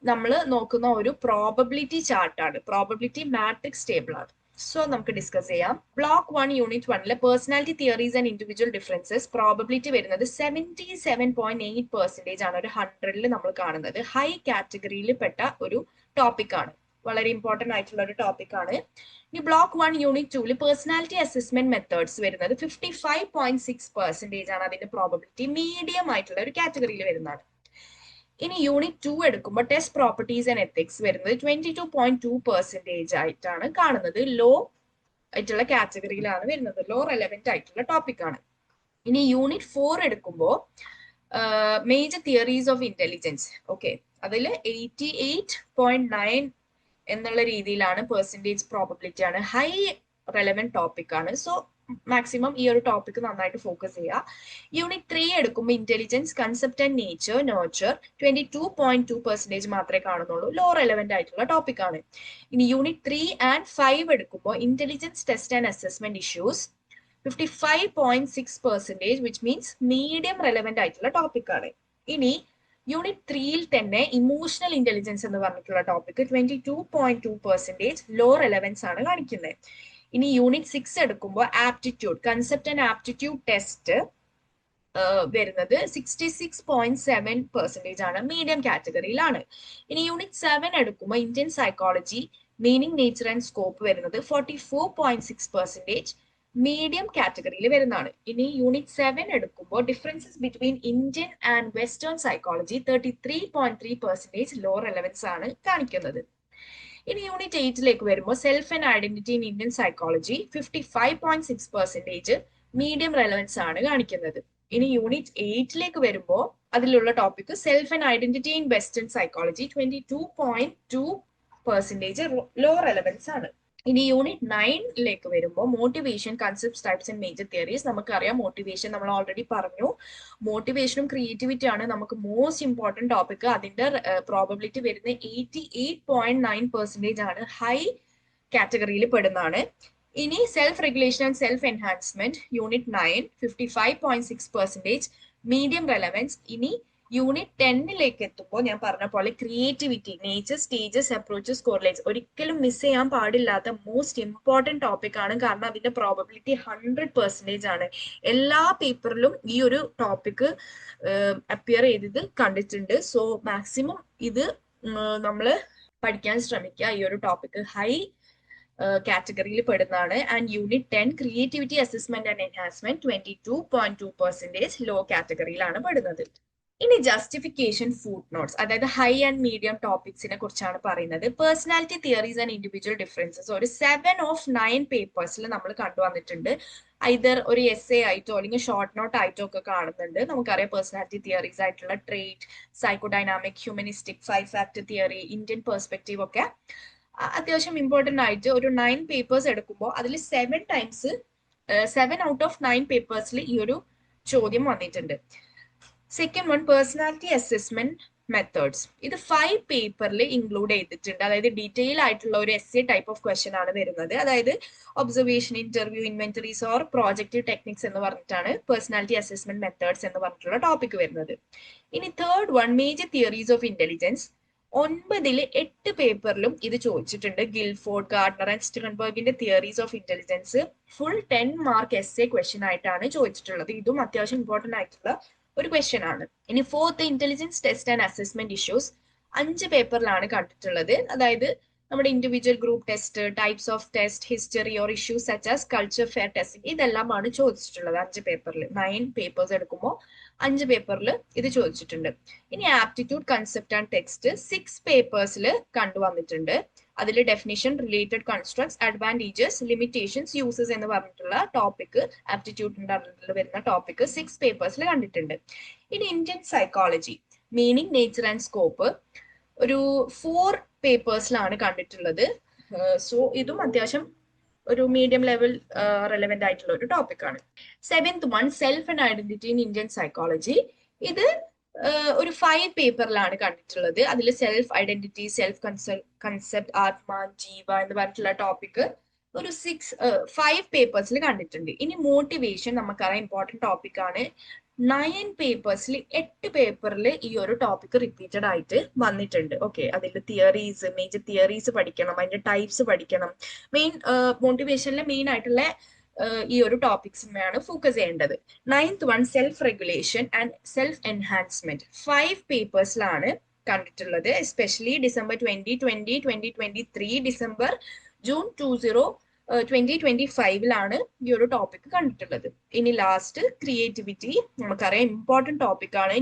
നമ്മൾ നോക്കുന്ന ഒരു പ്രോബബിലിറ്റി ചാർട്ടാണ്, പ്രോബബിലിറ്റി മാട്രിക്സ് ടേബിൾ ആണ്. സോ നമുക്ക് ഡിസ്കസ് ചെയ്യാം. Block 1 unit 1 personality theories and individual differences probability വരുന്നത് 77.8% ആണ്. ഒരു 100ൽ നമ്മൾ കാണുന്നത് ഹൈ കാറ്റഗറിയിൽ പെട്ട ഒരു ടോപ്പിക് ആണ്, വളരെ ഇമ്പോർട്ടന്റ് ആയിട്ടുള്ള ഒരു ടോപ്പിക് ആണ്. ഇനി block 1 unit 2 personality assessment methods വരുന്നത് 55.6% ആണ്. അതിന്റെ പ്രോബബിലിറ്റി മീഡിയം ആയിട്ടുള്ള ഒരു കാറ്റഗറിയിൽ വരുന്നതാണ്. ഇനി യൂണിറ്റ് 2 എടുക്കുമ്പോൾ ടെസ്റ്റ് പ്രോപ്പർട്ടീസ് ആൻഡ് എത്തിക്സ് വരുന്നത് 22.2% ആയിട്ടാണ് കാണുന്നത്. ലോ ആയിട്ടുള്ള കാറ്റഗറിയിലാണ് വരുന്നത്, ലോ റെലവെന്റ് ആയിട്ടുള്ള ടോപ്പിക് ആണ്. ഇനി യൂണിറ്റ് 4 എടുക്കുമ്പോൾ major theories of intelligence, okay, അതിൽ 88.9 എന്നുള്ള രീതിയിലാണ് പെർസെൻറ്റേജ് പ്രോബബിലിറ്റി ആണ്, ഹൈ റെലവെന്റ് ടോപ്പിക് ആണ്. സോ മാക്സിമം ഈ ഒരു ടോപ്പിക് നന്നായിട്ട് ഫോക്കസ് ചെയ്യുക. യൂണിറ്റ് 3 എടുക്കുമ്പോൾ ഇന്റലിജൻസ്, കൺസെപ്റ്റ് ആൻഡ് നേച്ചർ, നോർച്ചർ 22.2% മാത്രമേ കാണുന്നുള്ളൂ, ലോ റെലവെന്റ് ആയിട്ടുള്ള ടോപ്പിക് ആണ്. ഇനി യൂണിറ്റ് 3 and 5 എടുക്കുമ്പോൾ intelligence test and assessment issues 55.6%, which means medium relevant ആയിട്ടുള്ള ടോപ്പിക് ആണ്. ഇനി യൂണിറ്റ് 3യിൽ തന്നെ ഇമോഷണൽ ഇന്റലിജൻസ് എന്ന് പറഞ്ഞിട്ടുള്ള ടോപ്പിക് 22.2% ലോ റെലവൻസ് ആണ് കാണിക്കുന്നത്. ഇനി യൂണിറ്റ് 6 എടുക്കുമ്പോൾ aptitude, concept and aptitude test വരുന്നത് 66.7% ആണ്, മീഡിയം കാറ്റഗറിയിലാണ്. ഇനി യൂണിറ്റ് 7 എടുക്കുമ്പോൾ Indian psychology, meaning, nature and scope വരുന്നത് 44.6%, മീഡിയം കാറ്റഗറിയിൽ വരുന്നതാണ്. ഇനി യൂണിറ്റ് 7 എടുക്കുമ്പോൾ differences between Indian and western psychology 33.3% low relevance ആണ് കാണിക്കുന്നത്. ഇനി യൂണിറ്റ് 8ലേക്ക് വരുമ്പോൾ self and identity in Indian psychology 55.6% medium relevance ആണ് കാണിക്കുന്നത്. ഇനി യൂണിറ്റ് 8ലേക്ക് വരുമ്പോൾ അതിലുള്ള topic self and identity in western psychology 22.2% low relevance ആണ്. ഇനി യൂണിറ്റ് 9ലേക്ക് വരുമ്പോൾ motivation, concepts, types and major theories. നമുക്കറിയാം മോട്ടിവേഷൻ നമ്മൾ ഓൾറെഡി പറഞ്ഞു, മോട്ടിവേഷനും ക്രിയേറ്റിവിറ്റി ആണ് നമുക്ക് മോസ്റ്റ് ഇമ്പോർട്ടന്റ് ടോപ്പിക്. അതിന്റെ പ്രോബബിലിറ്റി വരുന്നത് 88.9% ആണ്, ഹൈ കാറ്റഗറിയിൽ പെടുന്നതാണ്. ഇനി self regulation and self enhancement unit 9 55.6% medium relevance. ഇനി യൂണിറ്റ് 10ലേക്ക് എത്തുമ്പോൾ ഞാൻ പറഞ്ഞ പോലെ creativity, nature, stages, approaches, correlates ഒരിക്കലും മിസ് ചെയ്യാൻ പാടില്ലാത്ത മോസ്റ്റ് ഇമ്പോർട്ടന്റ് ടോപ്പിക് ആണ്. കാരണം അതിന്റെ പ്രോബബിലിറ്റി 100% ആണ്. എല്ലാ പേപ്പറിലും ഈ ഒരു ടോപ്പിക് അപ്പിയർ ചെയ്തത് കണ്ടിട്ടുണ്ട്. സോ മാക്സിമം ഇത് നമ്മൾ പഠിക്കാൻ ശ്രമിക്കുക. ഈ ഒരു ടോപ്പിക് ഹൈ കാറ്റഗറിയിൽ പെടുന്നതാണ്. And unit 10 creativity assessment and enhancement 22.2% low കാറ്റഗറിയിലാണ് പെടുന്നത്. ഇനി ജസ്റ്റിഫിക്കേഷൻ ഫുട് നോട്ട്സ്, അതായത് ഹൈ ആൻഡ് മീഡിയം ടോപ്പിക്സിനെ കുറിച്ചാണ് പറയുന്നത്. Personality theories and individual differences ഒരു 7 of 9 പേപ്പേഴ്സിൽ നമ്മൾ കണ്ടുവന്നിട്ടുണ്ട്. ഐദർ ഒരു എസ്സേ ആയിട്ടോ അല്ലെങ്കിൽ ഷോർട്ട് നോട്ട് ആയിട്ടോ ഒക്കെ കാണുന്നുണ്ട്. നമുക്കറിയാം പേഴ്സണാലിറ്റി തിയറീസ് ആയിട്ടുള്ള trait, psychodynamic, humanistic, 5 factor theory, Indian perspective ഒക്കെ അത്യാവശ്യം ഇമ്പോർട്ടന്റ് ആയിട്ട് ഒരു 9 പേപ്പേഴ്സ് എടുക്കുമ്പോൾ അതിൽ 7 ഔട്ട് ഓഫ് 9 പേപ്പേഴ്സിൽ ഈ ഒരു ചോദ്യം വന്നിട്ടുണ്ട്. Second one, personality assessment methods. ഇത് 5 പേപ്പറിൽ ഇൻക്ലൂഡ് ചെയ്തിട്ടുണ്ട്. അതായത് ഡീറ്റെയിൽ ആയിട്ടുള്ള ഒരു എസ്സേ ടൈപ്പ് ഓഫ് ക്വസ്റ്റ്യൻ ആണ് വരുന്നത്. അതായത് observation, interview, inventories or projective techniques എന്ന് പറഞ്ഞിട്ടാണ് പേഴ്സണാലിറ്റി അസസ്മെന്റ് മെത്തേഡ്സ് എന്ന് പറഞ്ഞിട്ടുള്ള ടോപ്പിക് വരുന്നത്. ഇനി third one, major theories of intelligence. 9 8 പേപ്പറിലും ഇത് ചോദിച്ചിട്ടുണ്ട്. ഗിൽഫോർഡ്, ഗാർഡനർ ആൻഡ് സ്റ്റെർൻബർഗിന്റെ theories of intelligence full 10 mark essay question ആയിട്ടാണ് ചോദിച്ചിട്ടുള്ളത്. ഇതും അത്യാവശ്യം ഇമ്പോർട്ടന്റ് ആയിട്ടുള്ള ഒരു ക്വസ്റ്റ്യൻ ആണ്. ഇനി fourth, intelligence test and assessment issues. 5 പേപ്പറിലാണ് കണ്ടിട്ടുള്ളത്. അതായത് നമ്മുടെ individual, group test, types of test, history or issues such as culture, fair testing, ഇതെല്ലാമാണ് ചോദിച്ചിട്ടുള്ളത് 5 പേപ്പറിൽ. 9 പേപ്പേഴ്സ് എടുക്കുമ്പോൾ 5 പേപ്പറിൽ ഇത് ചോദിച്ചിട്ടുണ്ട്. ഇനി ആപ്റ്റിറ്റ്യൂഡ്, കൺസെപ്റ്റ് ആൻഡ് ടെക്സ്റ്റ് 6 പേപ്പേഴ്സിൽ കണ്ടുവന്നിട്ടുണ്ട്. അതിൽ definition, related constructs, advantages, limitations, uses എന്ന് പറഞ്ഞിട്ടുള്ള ടോപ്പിക്, ആപ്റ്റിറ്റ്യൂഡിന്റെ അണ്ടറിൽ വരുന്ന ടോപ്പിക് 6 പേപ്പേഴ്സിൽ കണ്ടിട്ടുണ്ട്. ഇനി Indian psychology, meaning, nature and scope ഒരു 4 പേപ്പേഴ്സിലാണ് കണ്ടിട്ടുള്ളത്. സോ ഇതും അത്യാവശ്യം ഒരു മീഡിയം ലെവൽ റെലവെന്റ് ആയിട്ടുള്ള ഒരു ടോപ്പിക് ആണ്. 7th one, self and identity in Indian psychology. ഇത് ഒരു 5 പേപ്പറിലാണ് കണ്ടിട്ടുള്ളത്. അതിൽ സെൽഫ് ഐഡന്റിറ്റി, സെൽഫ് കൺസെപ്റ്റ്, ആത്മ, ജീവ എന്ന് പറഞ്ഞിട്ടുള്ള ടോപ്പിക് ഒരു 5 പേപ്പേഴ്സിൽ കണ്ടിട്ടുണ്ട്. ഇനി മോട്ടിവേഷൻ, നമുക്കറിയാം ഇമ്പോർട്ടന്റ് ടോപ്പിക് ആണ്. 9 പേപ്പേഴ്സിൽ 8 പേപ്പറിൽ ഈ ഒരു ടോപ്പിക് റിപ്പീറ്റഡ് ആയിട്ട് വന്നിട്ടുണ്ട്. ഓക്കെ, അതിൽ തിയറീസ്, മേജർ തിയറീസ് പഠിക്കണം, അതിന്റെ ടൈപ്സ് പഠിക്കണം. മെയിൻ മോട്ടിവേഷനിലെ മെയിൻ ആയിട്ടുള്ള ഈ ഒരു ടോപ്പിക്സിനെയാണ് ഫോക്കസ് ചെയ്യേണ്ടത്. 9th one, self regulation and self enhancement. 5 പേപ്പേഴ്സിലാണ് കണ്ടിട്ടുള്ളത്. എസ്പെഷ്യലി ഡിസംബർ 2020, 2023, ഡിസംബർ, ജൂൺ 2025 ഈ ഒരു ടോപ്പിക് കണ്ടിട്ടുള്ളത്. ഇനി ലാസ്റ്റ്, ക്രിയേറ്റിവിറ്റി. നമുക്കറിയാം ഇമ്പോർട്ടന്റ് ടോപ്പിക് ആണ്.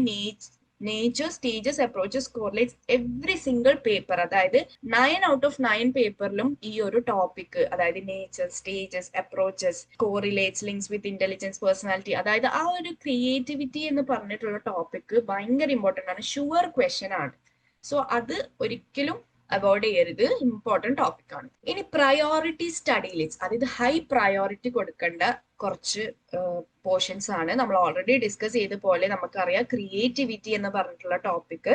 Nature, stages, approaches, correlates, every single paper, അതായത് 9 ഔട്ട് ഓഫ് 9 പേപ്പറിലും ഈ ഒരു ടോപ്പിക്, അതായത് nature, stages, approaches, correlates, links വിത്ത് ഇന്റലിജൻസ്, പേഴ്സണാലിറ്റി, അതായത് ആ ഒരു ക്രിയേറ്റിവിറ്റി എന്ന് പറഞ്ഞിട്ടുള്ള ടോപ്പിക് ഭയങ്കര ഇമ്പോർട്ടന്റ് ആണ്. ഷുവർ ക്വസ്റ്റ്യൻ ആണ്. സോ അത് ഒരിക്കലും അവോയ്ഡ് ചെയ്യരുത്, ഇമ്പോർട്ടന്റ് ടോപ്പിക് ആണ്. ഇനി പ്രയോറിറ്റി സ്റ്റഡി ലിസ്റ്റ്, അതായത് ഹൈ പ്രയോറിറ്റി കൊടുക്കേണ്ട കുറച്ച് പോർഷൻസ് ആണ്. നമ്മൾ ഓൾറെഡി ഡിസ്കസ് ചെയ്ത പോലെ നമുക്കറിയാം ക്രിയേറ്റിവിറ്റി എന്ന് പറഞ്ഞിട്ടുള്ള ടോപ്പിക്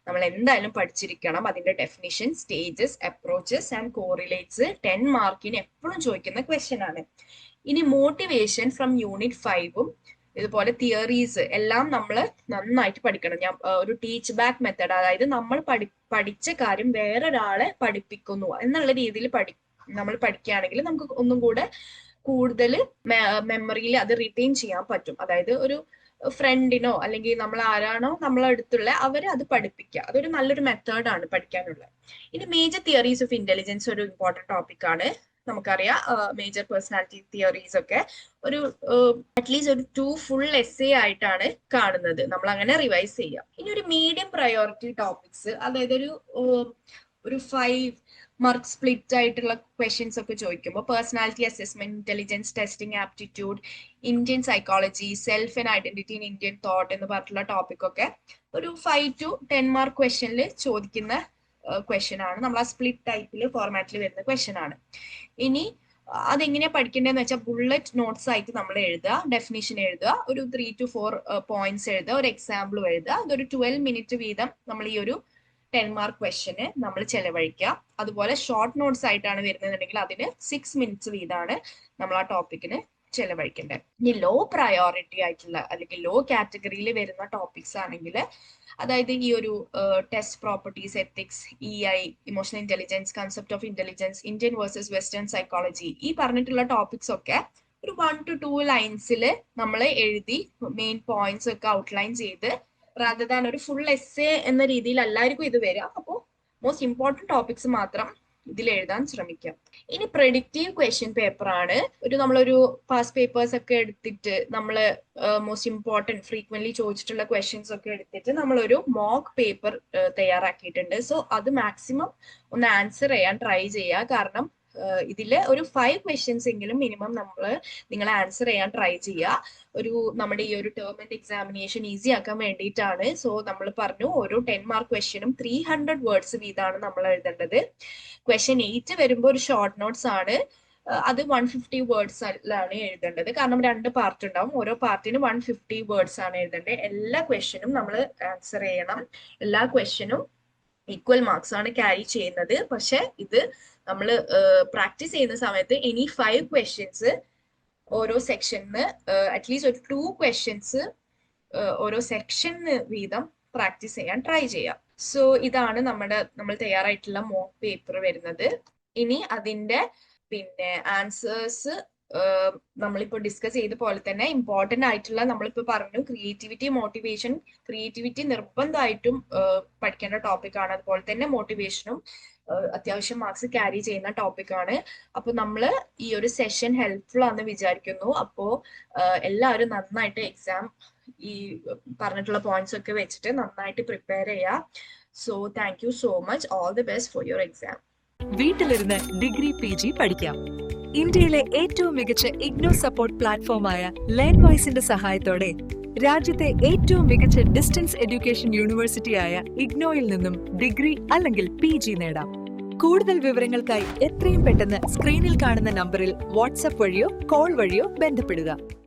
നമ്മൾ എന്തായാലും പഠിച്ചിരിക്കണം. അതിന്റെ definition, stages, approaches and correlates 10 മാർക്കിന് എപ്പോഴും ചോദിക്കുന്ന ക്വസ്റ്റ്യൻ ആണ്. ഇനി മോട്ടിവേഷൻ ഫ്രം യൂണിറ്റ് 5ഉം ഇതുപോലെ തിയറീസ് എല്ലാം നമ്മൾ നന്നായിട്ട് പഠിക്കണം. ഞാൻ ഒരു ടീച്ച് ബാക്ക് മെത്തേഡ്, അതായത് നമ്മൾ പഠിച്ച കാര്യം വേറൊരാളെ പഠിപ്പിക്കുന്നു എന്നുള്ള രീതിയിൽ നമ്മൾ പഠിക്കുകയാണെങ്കിൽ നമുക്ക് ഒന്നും കൂടെ കൂടുതൽ മെമ്മറിയിൽ അത് റിറ്റെയിൻ ചെയ്യാൻ പറ്റും. അതായത് ഒരു ഫ്രണ്ടിനോ അല്ലെങ്കിൽ നമ്മൾ ആരാണോ നമ്മളെ അടുത്തുള്ള അവരെ അത് പഠിപ്പിക്കുക, അതൊരു നല്ലൊരു മെത്തേഡാണ് പഠിക്കാനുള്ളത്. ഇനി മേജർ തിയറീസ് ഓഫ് ഇന്റലിജൻസ് ഒരു ഇമ്പോർട്ടന്റ് ടോപ്പിക് ആണ്. നമുക്കറിയാം മേജർ പേഴ്സണാലിറ്റി തിയറീസ് ഒക്കെ ഒരു അറ്റ്ലീസ്റ്റ് ഒരു 2 ഫുൾ എസ്സേ ആയിട്ടാണ് കാണുന്നത്. നമ്മൾ അങ്ങനെ റിവൈസ് ചെയ്യാം. ഇനി ഒരു മീഡിയം പ്രയോറിറ്റി ടോപ്പിക്സ്, അതായത് ഒരു 5 മാർക്ക് സ്പ്ലിറ്റ് ആയിട്ടുള്ള ക്വസ്റ്റ്യൻസ് ഒക്കെ ചോദിക്കുമ്പോൾ personality assessment, intelligence testing, aptitude, Indian psychology, self and identity in Indian thought എന്ന് പറഞ്ഞിട്ടുള്ള ടോപ്പിക് ഒക്കെ ഒരു 5 to 10 മാർക്ക് ക്വസ്റ്റ്യനിൽ ചോദിക്കുന്ന ക്വസ്റ്റ്യൻ ആണ്. നമ്മൾ ആ സ്പ്ലിറ്റ് ടൈപ്പിൽ ഫോർമാറ്റിൽ വരുന്ന ക്വസ്റ്റ്യൻ ആണ്. ഇനി അതെങ്ങനെയാ പഠിക്കേണ്ടതെന്ന് വെച്ചാൽ ബുള്ളറ്റ് നോട്ട്സ് ആയിട്ട് നമ്മൾ എഴുതുക, ഡെഫിനിഷൻ എഴുതുക, ഒരു 3 to 4 പോയിന്റ്സ് എഴുതുക, ഒരു എക്സാമ്പിൾ എഴുതുക. അതൊരു 12 മിനിറ്റ് വീതം നമ്മൾ ഈ ഒരു 10 മാർക്ക് ക്വസ്റ്റ്യന് നമ്മൾ ചെലവഴിക്കുക. അതുപോലെ ഷോർട്ട് നോട്ട്സ് ആയിട്ടാണ് വരുന്നതെന്നുണ്ടെങ്കിൽ അതിന് 6 മിനിറ്റ്സ് വീതമാണ് നമ്മൾ ആ ടോപ്പിക്കിന് ചെലവഴിക്കേണ്ടത്. ഇനി ലോ പ്രയോറിറ്റി ആയിട്ടുള്ള അല്ലെങ്കിൽ ലോ കാറ്റഗറിയിൽ വരുന്ന ടോപ്പിക്സ് ആണെങ്കിൽ, അതായത് ഈ ഒരു test properties, ethics, EI, emotional intelligence, concept of intelligence, Indian versus western psychology, ഈ പറഞ്ഞിട്ടുള്ള ടോപ്പിക്സ് ഒക്കെ ഒരു 1 to 2 ലൈൻസിൽ നമ്മൾ എഴുതി മെയിൻ പോയിന്റ്സ് ഒക്കെ ഔട്ട്ലൈൻ ചെയ്ത്, റാദർ ദാൻ ഒരു ഫുൾ എസ്സേ എന്ന രീതിയിൽ എല്ലാവർക്കും ഇത് വരിക. അപ്പോൾ മോസ്റ്റ് ഇമ്പോർട്ടന്റ് ടോപ്പിക്സ് മാത്രം ഇതിൽ എഴുതാൻ ശ്രമിക്കാം. ഇനി പ്രെഡിക്റ്റീവ് ക്വസ്റ്റ്യൻ പേപ്പർ ആണ്. നമ്മളൊരു പാസ് പേപ്പേഴ്സ് ഒക്കെ എടുത്തിട്ട് നമ്മൾ മോസ്റ്റ് ഇമ്പോർട്ടന്റ് ഫ്രീക്വന്റ്ലി ചോദിച്ചിട്ടുള്ള ക്വസ്റ്റ്യൻസ് ഒക്കെ എടുത്തിട്ട് നമ്മളൊരു മോക്ക് പേപ്പർ തയ്യാറാക്കിയിട്ടുണ്ട്. സോ അത് മാക്സിമം ഒന്ന് ആൻസർ ചെയ്യാൻ ട്രൈ ചെയ്യുക. കാരണം ഇതില് ഒരു 5 ക്വസ്റ്റ്യൻസ് എങ്കിലും മിനിമം നിങ്ങൾ ആൻസർ ചെയ്യാൻ ട്രൈ ചെയ്യുക. നമ്മുടെ ഈ ഒരു ടേം ആൻഡ് എക്സാമിനേഷൻ ഈസി ആക്കാൻ വേണ്ടിയിട്ടാണ്. സോ നമ്മൾ പറഞ്ഞു ഓരോ 10 മാർക്ക് ക്വസ്റ്റ്യനും 300 വേർഡ്സ് വീതമാണ് നമ്മൾ എഴുതേണ്ടത്. ക്വസ്റ്റ്യൻ 8 വരുമ്പോൾ ഒരു ഷോർട്ട് നോട്ട്സ് ആണ്, അത് 150 വേർഡ്സിലാണ് എഴുതേണ്ടത്. കാരണം 2 പാർട്ട് ഉണ്ടാവും, ഓരോ പാർട്ടിന് 150 വേർഡ്സ് ആണ് എഴുതേണ്ടത്. എല്ലാ ക്വസ്റ്റ്യനും നമ്മൾ ആൻസർ ചെയ്യണം. എല്ലാ ക്വസ്റ്റ്യനും ഈക്വൽ മാർക്സ് ആണ് ക്യാരി ചെയ്യുന്നത്. പക്ഷെ ഇത് നമ്മൾ പ്രാക്ടീസ് ചെയ്യുന്ന സമയത്ത് ഇനി 5 ക്വസ്റ്റ്യൻസ് ഓരോ സെക്ഷന്, അറ്റ്ലീസ്റ്റ് ഒരു 2 ക്വസ്റ്റ്യൻസ് ഓരോ സെക്ഷന് വീതം പ്രാക്ടീസ് ചെയ്യാൻ ട്രൈ ചെയ്യാം. സോ ഇതാണ് നമ്മൾ തയ്യാറായിട്ടുള്ള മോക്ക് പേപ്പർ വരുന്നത്. ഇനി അതിന്റെ ആൻസേഴ്സ് നമ്മളിപ്പോൾ ഡിസ്കസ് ചെയ്ത പോലെ തന്നെ ഇമ്പോർട്ടന്റ് ആയിട്ടുള്ള, നമ്മളിപ്പോൾ പറഞ്ഞു ക്രിയേറ്റിവിറ്റി, മോട്ടിവേഷൻ. ക്രിയേറ്റിവിറ്റി നിർബന്ധമായിട്ടും പഠിക്കേണ്ട ടോപ്പിക്കാണ്. അതുപോലെ തന്നെ മോട്ടിവേഷനും അത്യാവശ്യം മാർക്സ് ക്യാരി ചെയ്യുന്ന ടോപ്പിക്കാണ്. അപ്പൊ നമ്മള് ഈ ഒരു സെഷൻ ഹെൽപ്ഫുൾ ആണെന്ന് വിചാരിക്കുന്നു. അപ്പോ എല്ലാവരും നന്നായിട്ട് എക്സാം ഈ പറഞ്ഞിട്ടുള്ള പോയിന്റ്സ് ഒക്കെ വെച്ചിട്ട് നന്നായിട്ട് പ്രിപ്പയർ ചെയ്യുക. So thank you so much. All the best for your exam. വീട്ടിലിരുന്ന് ഡിഗ്രി PG പഠിക്കാം. ഇന്ത്യയിലെ ഏറ്റവും മികച്ച ഇഗ്നോ സപ്പോർട്ട് പ്ലാറ്റ്ഫോമായ ലേൺവൈസിന്റെ സഹായത്തോടെ രാജ്യത്തെ ഏറ്റവും മികച്ച ഡിസ്റ്റൻസ് എഡ്യൂക്കേഷൻ യൂണിവേഴ്സിറ്റിയായ ഇഗ്നോയിൽ നിന്നും ഡിഗ്രി അല്ലെങ്കിൽ PG നേടാം. കൂടുതൽ വിവരങ്ങൾക്കായി എത്രയും പെട്ടെന്ന് സ്ക്രീനിൽ കാണുന്ന നമ്പറിൽ വാട്സ്ആപ്പ് വഴിയോ കോൾ വഴിയോ ബന്ധപ്പെടുക.